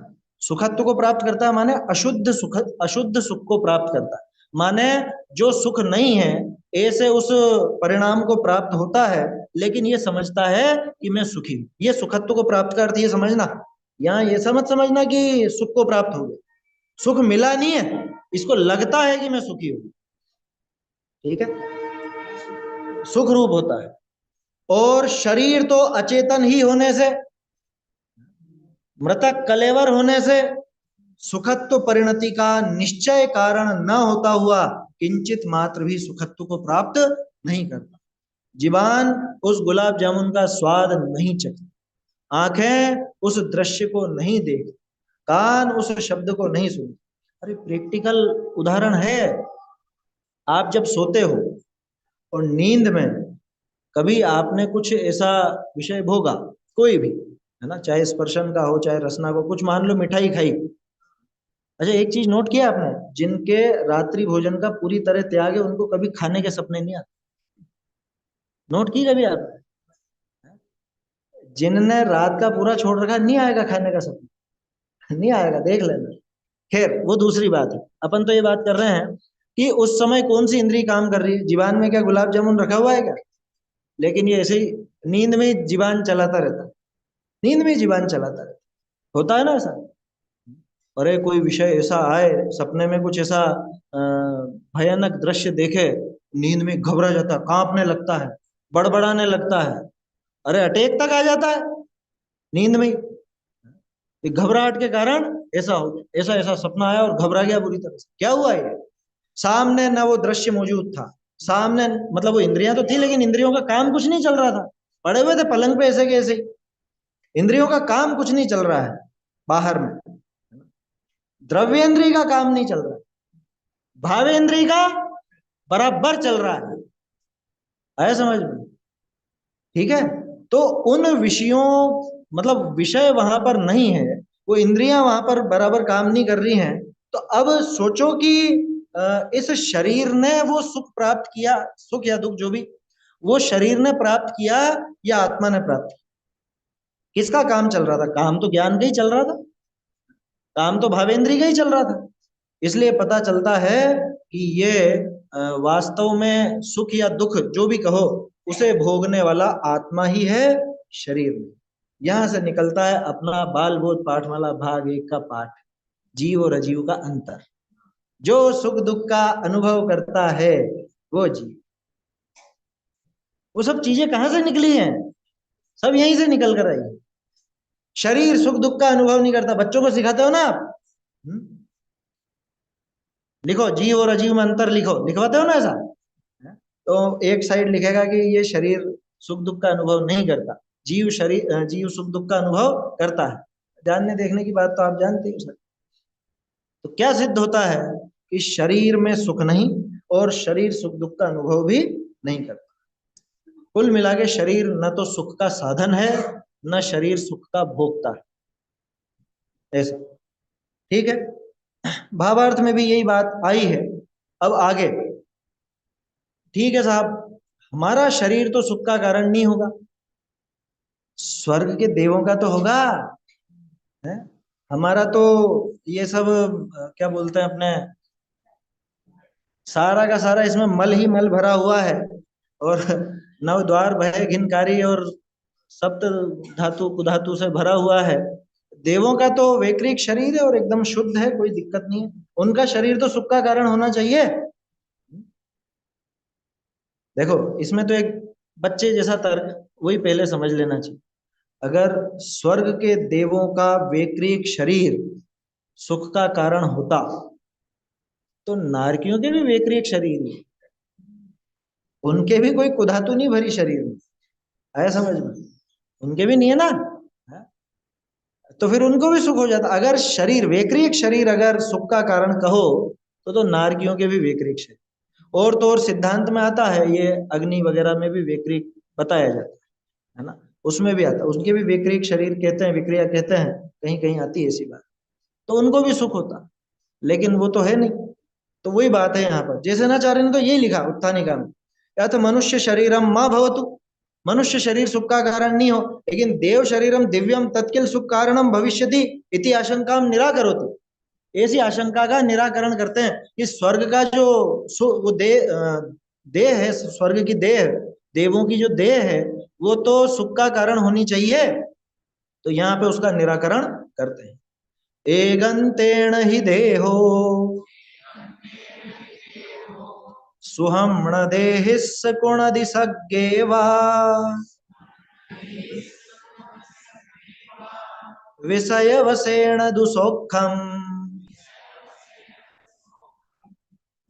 सुखत्व को प्राप्त करता है माने अशुद्ध सुख, अशुद्ध सुख को प्राप्त करता है, माने जो सुख नहीं है ऐसे उस परिणाम को प्राप्त होता है, लेकिन ये समझता है कि मैं सुखी हूं, ये सुखत्व को प्राप्त का अर्थ ये समझना, यहाँ ये समझ समझना कि सुख को प्राप्त हो गया, सुख मिला नहीं है, इसको लगता है कि मैं सुखी हूं, ठीक है, सुख रूप होता है। और शरीर तो अचेतन ही होने से, मृतक कलेवर होने से, सुखत्व परिणति का निश्चय कारण न होता हुआ किंचित मात्र भी सुखत्व को प्राप्त नहीं करता। जीवान उस गुलाब जामुन का स्वाद नहीं चखती, आंखें उस दृश्य को नहीं देखती, कान उस शब्द को नहीं सुनती। अरे प्रैक्टिकल उदाहरण है, आप जब सोते हो और नींद में कभी आपने कुछ ऐसा विषय भोगा, कोई भी, है ना, चाहे स्पर्शन का हो चाहे रसना को, कुछ मान लो मिठाई खाई। अच्छा एक चीज नोट किया आपने, जिनके रात्रि भोजन का पूरी तरह त्याग है उनको कभी खाने के सपने नहीं आते, नोट की कभी आपने, जिनने रात का पूरा छोड़ रखा नहीं आएगा खाने का सपना, नहीं आएगा, देख लेना। खैर वो दूसरी बात है, अपन तो ये बात कर रहे हैं कि उस समय कौन सी इंद्री काम कर रही है, जीवान में क्या गुलाब जामुन रखा हुआ है क्या, लेकिन ये ऐसे ही नींद में जीवान चलाता रहता है, नींद में जीवन चलाता रहता, होता है ना ऐसा। अरे कोई विषय ऐसा आए, सपने में कुछ ऐसा भयानक दृश्य देखे, नींद में घबरा जाता है, कांपने लगता है, बड़बड़ाने लगता है, अरे अटैक तक आ जाता है नींद में ही। ये घबराहट के कारण ऐसा हो गया, ऐसा ऐसा सपना आया और घबरा गया बुरी तरह से। क्या हुआ ये? सामने ना वो दृश्य मौजूद था, सामने मतलब वो इंद्रियां तो थी लेकिन इंद्रियों का काम कुछ नहीं चल रहा था, पड़े हुए थे पलंग पे ऐसे के ऐसे ही। इंद्रियों का काम कुछ नहीं चल रहा है बाहर में, द्रव्येंद्रिय का काम नहीं चल रहा है, भावेंद्रिय का बराबर चल रहा है। आया समझ में? ठीक है। तो उन विषयों, मतलब विषय वहां पर नहीं है, वो इंद्रियां वहां पर बराबर काम नहीं कर रही हैं। तो अब सोचो कि इस शरीर ने वो सुख प्राप्त किया, सुख या दुख जो भी, वो शरीर ने प्राप्त किया या आत्मा ने प्राप्त किया? किसका काम चल रहा था? काम तो ज्ञान का ही चल रहा था, काम तो भावेंद्री का ही चल रहा था। इसलिए पता चलता है कि ये वास्तव में सुख या दुख जो भी कहो, उसे भोगने वाला आत्मा ही है, शरीर में। यहां से निकलता है अपना बाल बोध पाठमाला भाग 1 का पाठ, जीव और अजीव का अंतर। जो सुख दुख का अनुभव करता है वो जीव। वो सब चीजें कहां से निकली हैं? सब यहीं से निकल कर आई। शरीर सुख दुख का अनुभव नहीं करता, बच्चों को सिखाते हो ना आप। लिखो जीव और अजीव में अंतर, लिखो, लिखवाते हो ना ऐसा। तो एक साइड लिखेगा कि ये शरीर सुख दुख का अनुभव नहीं करता, जीव शरीर जीव सुख दुख का अनुभव करता है। जानने देखने की बात तो आप जानते हो सर। तो क्या सिद्ध होता है कि शरीर में सुख नहीं और शरीर सुख दुख का अनुभव भी नहीं करता। कुल मिला के शरीर न तो सुख का साधन है, न शरीर सुख का भोगता है, ऐसा। ठीक है, भावार्थ में भी यही बात आई है। अब आगे, ठीक है साहब, हमारा शरीर तो सुख का कारण नहीं होगा, स्वर्ग के देवों का तो होगा, है? हमारा तो ये सब क्या बोलते हैं अपने, सारा का सारा इसमें मल ही मल भरा हुआ है, और नव द्वार भय घिनकारी और सप्त धातु कुधातु से भरा हुआ है। देवों का तो वैकृत शरीर है और एकदम शुद्ध है, कोई दिक्कत नहीं है। उनका शरीर तो सुख का कारण होना चाहिए। देखो इसमें तो एक बच्चे जैसा तर्क, वही पहले समझ लेना चाहिए। अगर स्वर्ग के देवों का वैकृत शरीर सुख का कारण होता, तो नारकियों के भी वैकृत शरीर है, उनके भी कोई कुधातु नहीं भरी शरीर में, आया समझ में? उनके भी नहीं है ना, है? तो फिर उनको भी सुख हो जाता। अगर शरीर वैकृत शरीर अगर सुख का कारण कहो, तो नारकियों के भी वैकृत शरीर। और तो और सिद्धांत में आता है, ये अग्नि वगैरह में भी वैकृत बताया जाता है ना, उसमें भी आता है, उनके भी वैकृत शरीर कहते हैं, विक्रिया कहते हैं, कहीं कहीं आती है ऐसी बात। तो उनको भी सुख होता, लेकिन वो तो है नहीं। तो वही बात है यहाँ पर, जैसे नाचार्य ने तो यही लिखा उत्थानिका में, या तो मनुष्य शरीरम माँ भवतु, मनुष्य शरीर सुख का कारण नहीं हो, लेकिन देव शरीरम दिव्यम तत्किल सुख कारणम भविष्यति इति आशंका निराकरोति। ऐसी आशंका का निराकरण करते हैं कि स्वर्ग का जो वो देह है, स्वर्ग की देह, देवों की जो देह है, वो तो सुख का कारण होनी चाहिए। तो यहाँ पे उसका निराकरण करते हैं। एगंतेन ही देहो सुहम्ण देहिस् गुणदिसग्गेवा विषयवसेन दुसौखम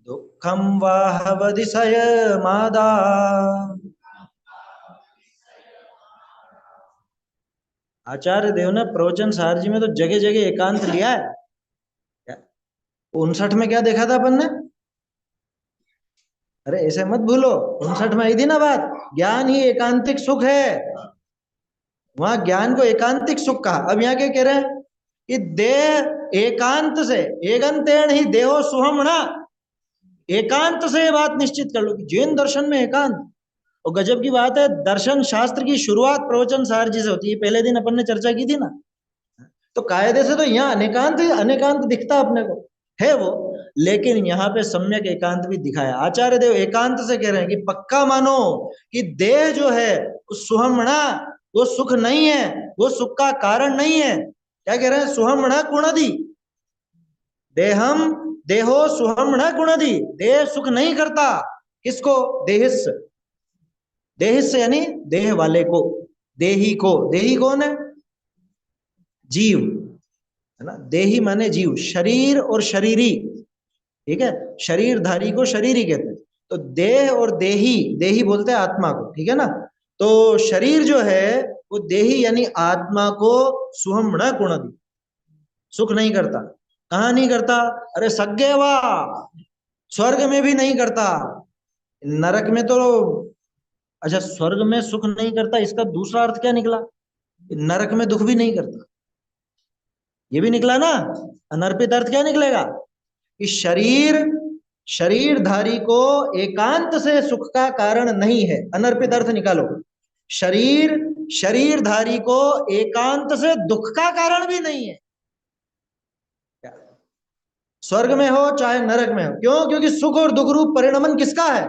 दुखम वाहवदिशय मादा। आचार्य देव ने प्रवचन सार जी में तो जगह जगह एकांत लिया है। 59 में क्या देखा था अपन ने? अरे ऐसे मत भूलो, 59 में आई थी ना बात, ज्ञान ही एकांतिक सुख है। वहां ज्ञान को एकांतिक सुख कहा। अब यहाँ क्या कह रहे हैं कि देह एकांत से, एगंतेन ही देहो सुहमणा, एकांत से ये बात निश्चित कर लो कि जैन दर्शन में एकांत। और गजब की बात है, दर्शन शास्त्र की शुरुआत प्रवचन सार जी से होती है, पहले दिन अपन ने चर्चा की थी ना। तो कायदे से तो यहाँ अनेकांत ही अनेकांत दिखता अपने को, है वो, लेकिन यहाँ पे सम्यक एकांत भी दिखाया। आचार्य देव एकांत से कह रहे हैं कि पक्का मानो कि देह जो है वो सुहमणा, वो सुख नहीं है, वो सुख का कारण नहीं है। क्या कह रहे हैं? सुहम न गुणधि देहम देहो सुहम न गुणधि। देह सुख नहीं करता। किसको? देहिस। देहिस यानी देह वाले को, देही को। देही कौन है? जीव, है ना। देही माने जीव, शरीर और शरीरी, ठीक है। शरीरधारी को शरीरी कहते हैं। तो देह और देही, देही बोलते हैं आत्मा को, ठीक है ना। तो शरीर जो है वो देही यानी आत्मा को सुहम न गुणधि, सुख नहीं करता। कहां नहीं करता? अरे सज्ञवा, स्वर्ग में भी नहीं करता, नरक में तो। अच्छा, स्वर्ग में सुख नहीं करता, इसका दूसरा अर्थ क्या निकला? नरक में दुख भी नहीं करता, ये भी निकला ना। अनर्पित अर्थ क्या निकलेगा? कि शरीर शरीरधारी को एकांत से सुख का कारण नहीं है। अनर्पित अर्थ निकालो। शरीर शरीरधारी को एकांत से दुख का कारण भी नहीं है। स्वर्ग में हो चाहे नरक में हो, क्यों? क्योंकि सुख और दुख रूप परिणमन किसका है?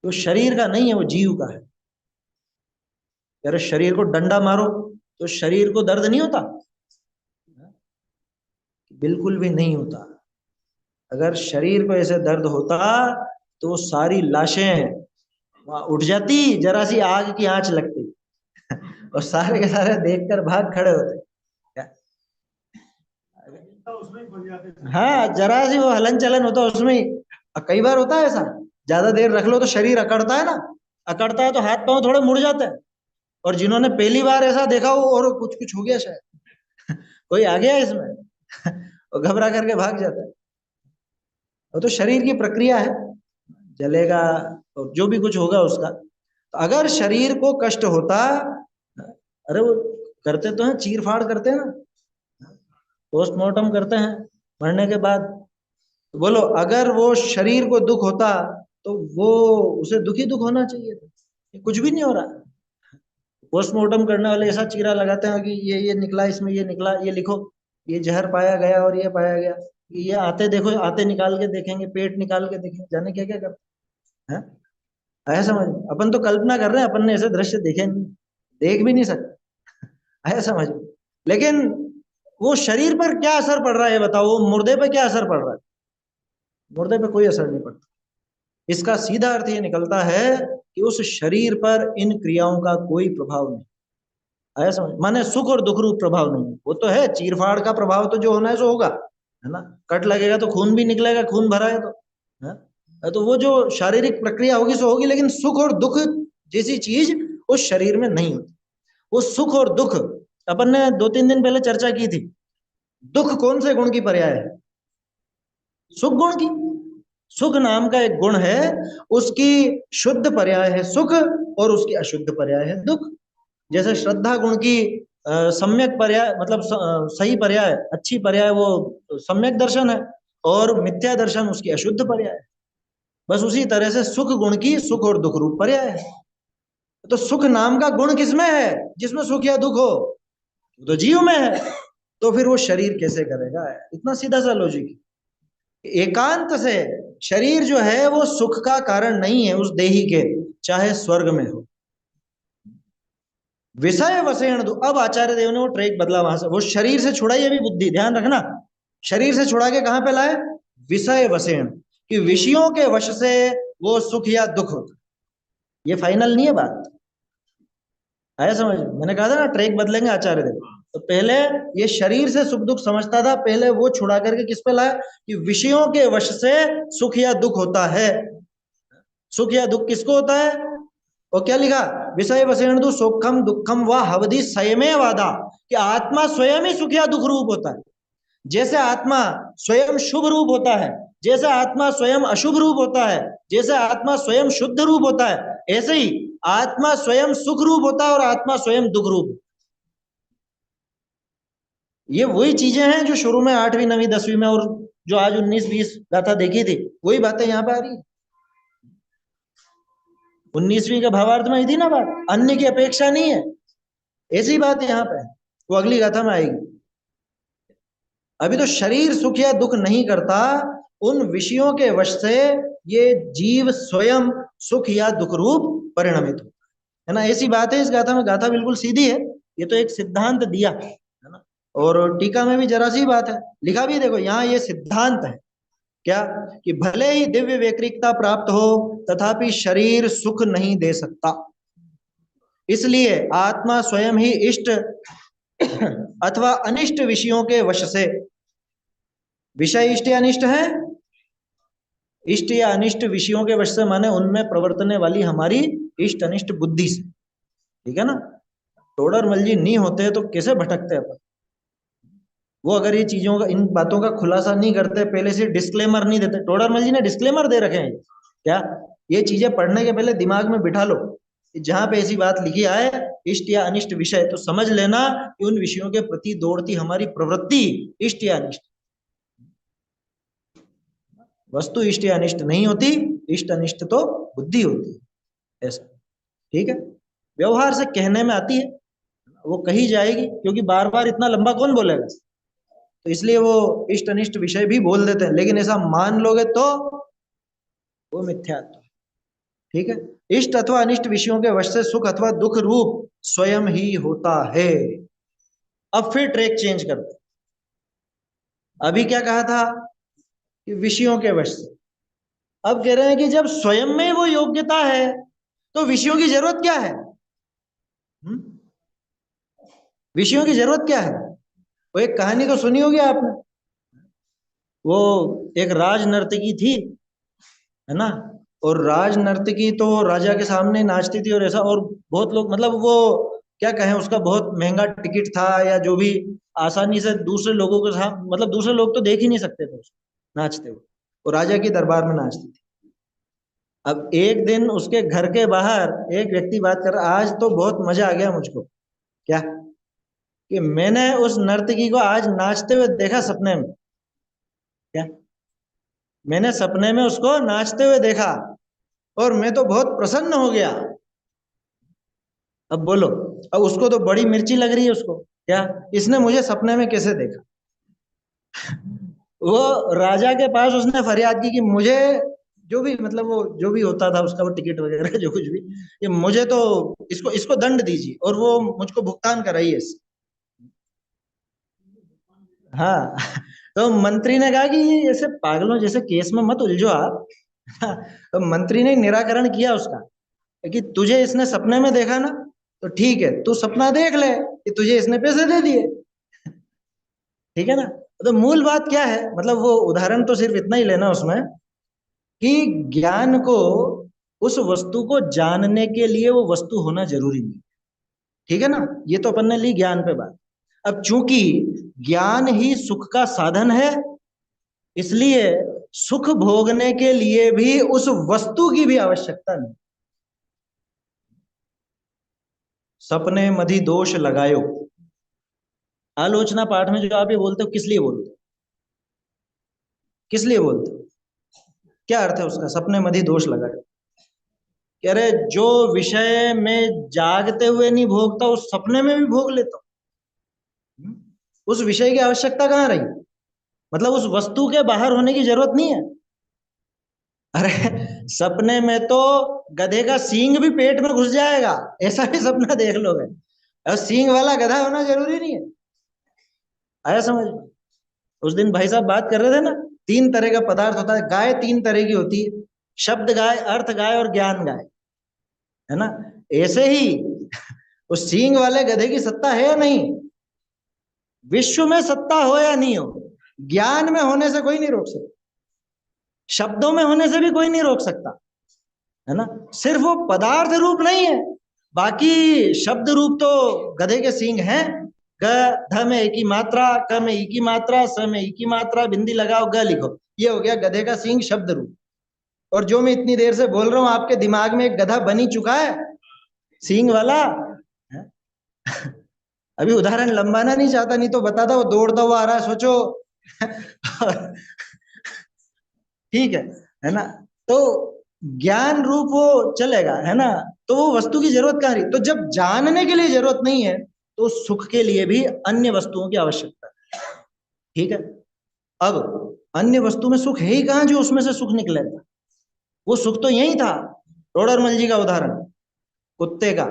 तो शरीर का नहीं है, वो जीव का है। यार शरीर को डंडा मारो तो शरीर को दर्द नहीं होता? बिल्कुल भी नहीं होता। अगर शरीर को ऐसे दर्द होता तो सारी लाशें वहां उठ जाती, जरा सी आग की आंच लगती और सारे के सारे देखकर भाग खड़े होते। हाँ, जरा सी वो हलन चलन होता उसमें ही। कई बार होता है ऐसा, ज्यादा देर रख लो तो शरीर अकड़ता है ना, अकड़ता है तो हाथ पांव थोड़े मुड़ जाते हैं। और जिन्होंने पहली बार ऐसा देखा हो और कुछ कुछ हो गया शायद कोई आ गया इसमें और घबरा करके भाग जाता है। वो तो शरीर की प्रक्रिया है, जलेगा और जो भी कुछ होगा उसका। तो अगर शरीर को कष्ट होता, अरे वो करते तो हैं, चीर फाड़ करते हैं ना, पोस्टमार्टम करते हैं मरने के बाद। तो बोलो अगर वो शरीर को दुख होता तो वो उसे दुखी दुख होना चाहिए था। कुछ भी नहीं हो रहा। पोस्टमार्टम करने वाले ऐसा चीरा लगाते हैं कि ये निकला, इसमें ये निकला, ये लिखो, ये जहर पाया गया और ये पाया गया। ये आते देखो, आते निकाल के देखेंगे, पेट निकाल के देखेंगे, जाने क्या क्या करते हैं। ऐसा समझ, अपन तो कल्पना कर रहे हैं, अपन ने ऐसे दृश्य देखे नहीं, देख भी नहीं सकते, ऐसा समझ। लेकिन वो शरीर पर क्या असर पड़ रहा है बताओ? वो मुर्दे पे क्या असर पड़ रहा है? मुर्दे पे कोई असर नहीं पड़ता। इसका सीधा अर्थ ये निकलता है कि उस शरीर पर इन क्रियाओं का कोई प्रभाव नहीं। आया समझ? माने सुख और दुख रूप प्रभाव नहीं। वो तो है, चीरफाड़ का प्रभाव तो जो होना है सो होगा, है ना। कट लगेगा तो खून भी निकलेगा, खून भरा है तो, है? तो वो जो शारीरिक प्रक्रिया होगी सो होगी, लेकिन सुख और दुख जैसी चीज उस शरीर में नहीं होती। वो सुख और दुख, अपन ने 2-3 दिन पहले चर्चा की थी। दुख कौन से गुण की पर्याय है? सुख गुण की। सुख नाम का एक गुण है, उसकी शुद्ध पर्याय है सुख और उसकी अशुद्ध पर्याय है दुख। जैसे श्रद्धा गुण की सम्यक पर्याय, मतलब सही पर्याय, अच्छी पर्याय वो सम्यक दर्शन है, और मिथ्या दर्शन उसकी अशुद्ध पर्याय है। बस उसी तरह से सुख गुण की सुख और दुख रूप पर्याय है। तो सुख नाम का गुण किसमें है? जिसमें सुख या दुख हो, तो जीव में है। तो फिर वो शरीर कैसे करेगा? इतना सीधा सा लॉजिक। एकांत से शरीर जो है वो सुख का कारण नहीं है उस देही के, चाहे स्वर्ग में हो। विषय वसेण दो, अब आचार्य देव ने वो ट्रैक बदला, वहां से वो शरीर से छुड़ाई। अभी बुद्धि ध्यान रखना, शरीर से छुड़ा के कहां पे लाए? विषय वसेण, कि विषयों के वश से वो सुख या दुख होता। ये फाइनल नहीं है बात, आया समझ? मैंने कहा था ना ट्रैक बदलेंगे आचार्य देव। तो पहले ये शरीर से सुख दुख समझता था, पहले वो छुड़ा करके किस पे लाया? कि विषयों के वश से सुख या दुख होता है। सुख या दुख किसको होता है? और क्या लिखा? विषय वसेणु सुखम दुखम व हवधि स्वयमे वादा, कि आत्मा स्वयं ही सुख या दुख रूप होता है। जैसे आत्मा स्वयं शुभ रूप होता है, जैसे आत्मा स्वयं अशुभ रूप होता है, जैसे आत्मा स्वयं शुद्ध रूप होता है, ऐसे ही आत्मा स्वयं सुख रूप होता है और आत्मा स्वयं दुख रूप। ये वही चीजें हैं जो शुरू में 8वीं 9वीं 10वीं में और जो आज 19-20 गाथा देखी थी, वही बातें यहाँ पे आ रही। 19वीं के भावार्थ में आई थी ना बात, अन्य की अपेक्षा नहीं है, ऐसी बात यहाँ पे वो अगली गाथा में आएगी। अभी तो शरीर सुख या दुख नहीं करता, उन विषयों के वश से ये जीव स्वयं सुख या दुख रूप परिणमित होता है। है ना, ऐसी बात है इस गाथा में, गाथा बिल्कुल सीधी है, ये तो एक सिद्धांत दिया है ना। और टीका में भी जरा सी बात है, लिखा भी है, देखो यहाँ ये सिद्धांत है क्या, कि भले ही दिव्य वैकृकता प्राप्त हो तथापि शरीर सुख नहीं दे सकता, इसलिए आत्मा स्वयं ही इष्ट अथवा अनिष्ट विषयों के वश से, विषय इष्ट या अनिष्ट है, इष्ट या अनिष्ट विषयों के वश से माने उनमें प्रवर्तने वाली हमारी इष्ट अनिष्ट बुद्धि से, ठीक है ना। टोडरमल जी नहीं होते तो कैसे भटकते अपन, वो अगर ये चीजों का, इन बातों का खुलासा नहीं करते, पहले से डिस्क्लेमर नहीं देते, टोडरमल जी ने डिस्क्लेमर दे रखे हैं क्या, ये चीजें पढ़ने के पहले दिमाग में बिठा लो, जहां पे ऐसी बात लिखी आए इष्ट या अनिष्ट विषय, तो समझ लेना कि उन विषयों के प्रति दौड़ती हमारी प्रवृत्ति इष्ट या अनिष्ट, वस्तु इष्ट या अनिष्ट नहीं होती, इष्ट अनिष्ट तो बुद्धि होती है, ऐसा, ठीक है। व्यवहार से कहने में आती है, वो कही जाएगी, क्योंकि बार बार इतना लंबा कौन बोलेगा, तो इसलिए वो इष्ट अनिष्ट विषय भी बोल देते हैं, लेकिन ऐसा मान लोगे तो वो मिथ्यात्व, ठीक है। इष्ट अथवा अनिष्ट विषयों के वश से सुख अथवा दुख रूप स्वयं ही होता है। अब फिर ट्रैक चेंज करते, अभी क्या कहा था कि विषयों के वश से, अब कह रहे हैं कि जब स्वयं में वो योग्यता है तो विषयों की जरूरत क्या है, विषयों की जरूरत क्या है। वो एक कहानी तो सुनी होगी आपने, वो एक राज नर्तकी थी, है ना, और राज नर्तकी तो राजा के सामने नाचती थी, और ऐसा, और बहुत लोग, मतलब वो क्या कहें, उसका बहुत महंगा टिकट था या जो भी, आसानी से दूसरे लोगों के साथ, मतलब दूसरे लोग तो देख ही नहीं सकते थे उसको नाचते हुए, वो राजा की दरबार में नाचती थी। अब एक दिन उसके घर के बाहर एक व्यक्ति बात कर रहा, आज तो बहुत मजा आ गया मुझको, क्या, कि मैंने उस नर्तकी को आज नाचते हुए देखा सपने में, क्या, मैंने सपने में उसको नाचते हुए देखा और मैं तो बहुत प्रसन्न हो गया। अब बोलो, अब उसको तो बड़ी मिर्ची लग रही है उसको, क्या, इसने मुझे सपने में कैसे देखा। वो राजा के पास उसने फरियाद की कि मुझे जो भी, मतलब वो जो भी होता था उसका, वो टिकट वगैरह जो कुछ भी, ये मुझे तो, इसको इसको दंड दीजिए और वो मुझको भुगतान कराइए इससे। हाँ, तो मंत्री ने कहा कि ये ऐसे पागलों जैसे केस में मत उलझो आप। तो मंत्री ने निराकरण किया उसका, कि तुझे इसने सपने में देखा ना, तो ठीक है, तू सपना देख ले कि तुझे इसने पैसे दे दिए, ठीक है ना। तो मूल बात क्या है, मतलब वो उदाहरण तो सिर्फ इतना ही लेना उसमें, कि ज्ञान को, उस वस्तु को जानने के लिए वो वस्तु होना जरूरी नहीं, ठीक है ना। ये तो अपन ने ली ज्ञान पे बात। अब चूंकि ज्ञान ही सुख का साधन है, इसलिए सुख भोगने के लिए भी उस वस्तु की भी आवश्यकता नहीं। सपने मधि दोष लगायो, आलोचना पाठ में जो आप ये बोलते हो, किस लिए बोलते हो, किस लिए बोलते हो, क्या अर्थ है उसका, सपने मधि दोष लगायो। कह रहे जो विषय में जागते हुए नहीं भोगता, उस सपने में भी भोग लेता हूं। उस विषय की आवश्यकता कहां रही, मतलब उस वस्तु के बाहर होने की जरूरत नहीं है। अरे सपने में तो गधे का सींग भी पेट में घुस जाएगा, ऐसा भी सपना देख लोगे, और सींग वाला गधा होना जरूरी नहीं है। आया समझ, उस दिन भाई साहब बात कर रहे थे ना, तीन तरह का पदार्थ होता है, गाय तीन तरह की होती है, शब्द गाय, अर्थ गाय और ज्ञान गाय, है ना। ऐसे ही उस सींग वाले गधे की सत्ता है या नहीं, विश्व में सत्ता हो या नहीं हो, ज्ञान में होने से कोई नहीं रोक सकता, शब्दों में होने से भी कोई नहीं रोक सकता, है ना। सिर्फ वो पदार्थ रूप नहीं है, बाकी शब्द रूप तो गधे के सींग हैं। ग ध में एक ही मात्रा, क में एक ही मात्रा, स में एक ही मात्रा, बिंदी लगाओ, ग लिखो, ये हो गया गधे का सींग शब्द रूप। और जो मैं इतनी देर से बोल रहा हूं, आपके दिमाग में एक गधा बनी चुका है सींग वाला है? अभी उदाहरण लंबाना नहीं चाहता, नहीं तो बताता, वो दौड़ता हुआ आ रहा है, सोचो। ठीक है ना। तो ज्ञान रूप वो चलेगा, है ना, तो वो वस्तु की जरूरत कहां रही, तो जब जानने के लिए जरूरत नहीं है, तो सुख के लिए भी अन्य वस्तुओं की आवश्यकता है, ठीक है। अब अन्य वस्तु में सुख है ही कहां जो उसमें से सुख निकलेगा, वो सुख तो यही था, टोडरमल जी का उदाहरण, कुत्ते का,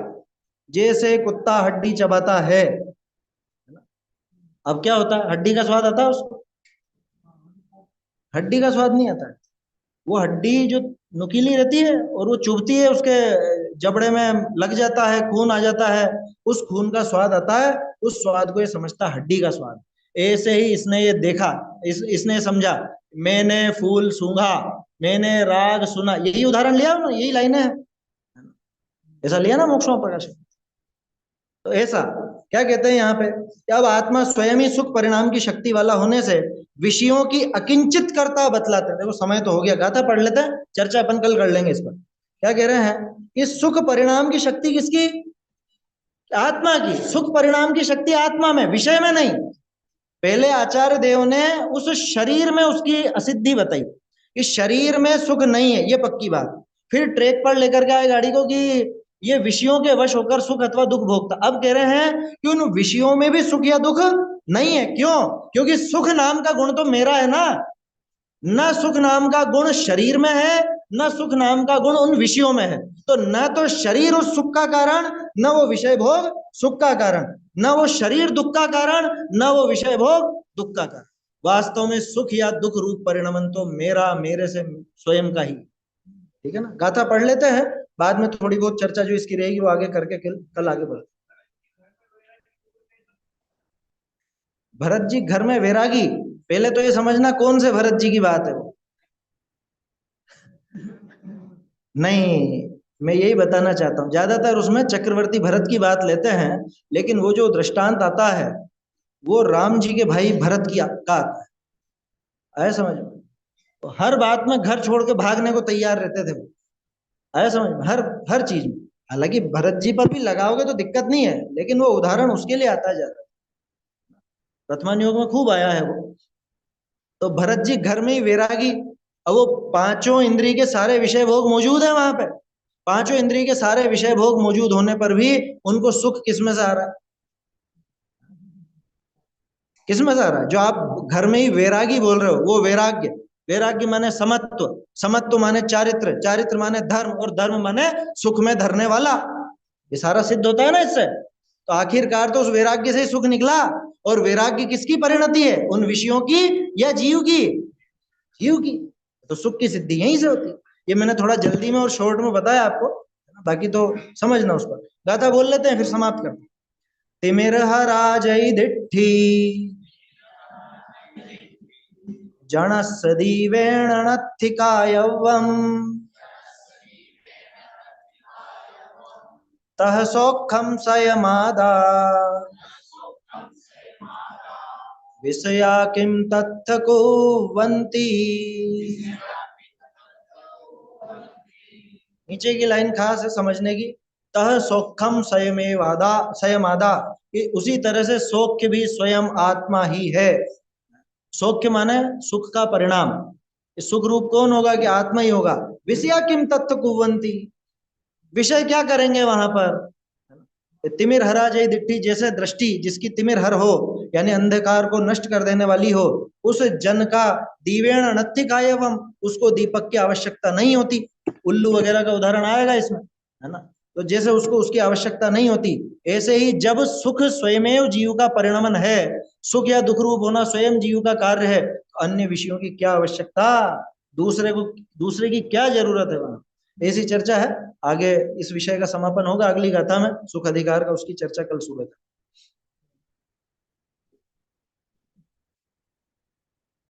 जैसे कुत्ता हड्डी चबाता है, अब क्या होता है, हड्डी का स्वाद आता है उसको? हड्डी का स्वाद नहीं आता है। वो हड्डी जो नुकीली रहती है और वो चुभती है, उसके जबड़े में लग जाता है, खून आ जाता है, उस खून का स्वाद आता है, उस स्वाद को ये समझता हड्डी का स्वाद। ऐसे ही इसने ये देखा, इसने समझा, मैंने फूल सूंघा, मैंने राग सुना, यही उदाहरण लिया ना, यही लाइनें हैं, ऐसा लिया ना मोक्षों प्रकाश। तो ऐसा क्या कहते हैं यहाँ पे कि अब आत्मा स्वयं ही सुख परिणाम की शक्ति वाला होने से विषयों की अकिंचित करता बतलाते हैं। देखो समय तो हो गया, गाथा पढ़ लेते हैं, चर्चा अपन कल कर लेंगे इस पर। क्या कह रहे हैं कि सुख परिणाम की शक्ति किसकी? आत्मा की। सुख परिणाम की शक्ति आत्मा में, विषय में नहीं। पहले आचार्य देव ने उस शरीर में उसकी असिद्धि बताई कि शरीर में सुख नहीं है, ये पक्की बात। फिर ट्रैक पर लेकर के आए गाड़ी को कि ये विषयों के वश होकर सुख अथवा दुख भोगता। अब कह रहे हैं कि उन विषयों में भी सुख या दुख नहीं है। क्यों? क्योंकि सुख नाम का गुण तो मेरा है ना, न सुख नाम का गुण शरीर में है, न सुख नाम का गुण उन विषयों में है। तो न तो शरीर उस सुख का कारण, न वो विषय भोग सुख का कारण, न वो शरीर दुख का कारण, न वो विषय भोग दुख का कारण। वास्तव में सुख या दुख रूप परिणमन तो मेरा, मेरे से स्वयं का ही। ठीक है ना, गाथा पढ़ लेते हैं, बाद में थोड़ी बहुत चर्चा जो इसकी रहेगी वो आगे करके कल आगे बढ़। भरत जी घर में वैरागी, पहले तो ये समझना कौन से भरत जी की बात है वो। नहीं, मैं यही बताना चाहता हूं, ज्यादातर उसमें चक्रवर्ती भरत की बात लेते हैं, लेकिन वो जो दृष्टांत आता है वो राम जी के भाई भरत की का आता है। आया समझ में? तो हर बात में घर छोड़ के भागने को तैयार रहते थे वो। आया समझ में? हर हर चीज में। हालांकि भरत जी पर भी लगाओगे तो दिक्कत नहीं है, लेकिन वो उदाहरण उसके लिए आता है ज्यादा। वर्तमान युग में खूब आया है वो। तो भरत जी घर में ही वैरागी। अब वो पांचों इंद्रिय के सारे विषय भोग मौजूद है वहां पे। पांचों इंद्रिय के सारे विषय भोग मौजूद होने पर भी उनको सुख किसमें से आ रहा है? किसमें से आ रहा है? जो आप घर में ही वैरागी बोल रहे हो वो वैराग्य। वैराग्य माने समत्व, समत्व माने चारित्र, चारित्र माने धर्म, और धर्म माने सुख में धरने वाला। ये सारा सिद्ध होता है ना इससे। तो आखिरकार तो उस वैराग्य से ही सुख निकला। और वैराग्य किसकी परिणति है? उन विषयों की या जीव की? जीव की। तो सुख की सिद्धि यहीं से होती है। ये मैंने थोड़ा जल्दी में और शॉर्ट में बताया आपको, बाकी तो समझना उस पर। गाथा बोल लेते हैं फिर समाप्त करते हैं। तिमिर हराजय दिट्ठी जनसदीवेण नत्थिकायवम् तह सौखम सयमादा विषया किम तत्थ कुर्वन्ति। नीचे की लाइन खास है समझने की। तह सौखम स्वयमेवादा, स्वयमादा, उसी तरह से सौख्य भी स्वयं आत्मा ही है। सौख्य माने सुख का परिणाम। सुख रूप कौन होगा? कि आत्मा ही होगा। विषया किम तत्व कुवंती, विषय क्या करेंगे वहां पर? तिमिर हरा जय दिट्ठी, जैसे दृष्टि जिसकी तिमिर हर हो, यानी अंधकार को नष्ट कर देने वाली हो, उस जन का दीवेण नत्थिकायवम, उसको दीपक की आवश्यकता नहीं होती। उल्लू वगैरह का उदाहरण आएगा इसमें, है ना। तो जैसे उसको उसकी आवश्यकता नहीं होती, ऐसे ही जब सुख स्वयमेव जीव का परिणमन है, सुख या दुख रूप होना स्वयं जीव का कार्य है, तो अन्य विषयों की क्या आवश्यकता? दूसरे को, दूसरे की क्या जरूरत है वहां? ऐसी चर्चा है। आगे इस विषय का समापन होगा अगली गाथा में, सुख अधिकार का, उसकी चर्चा कल सुबह।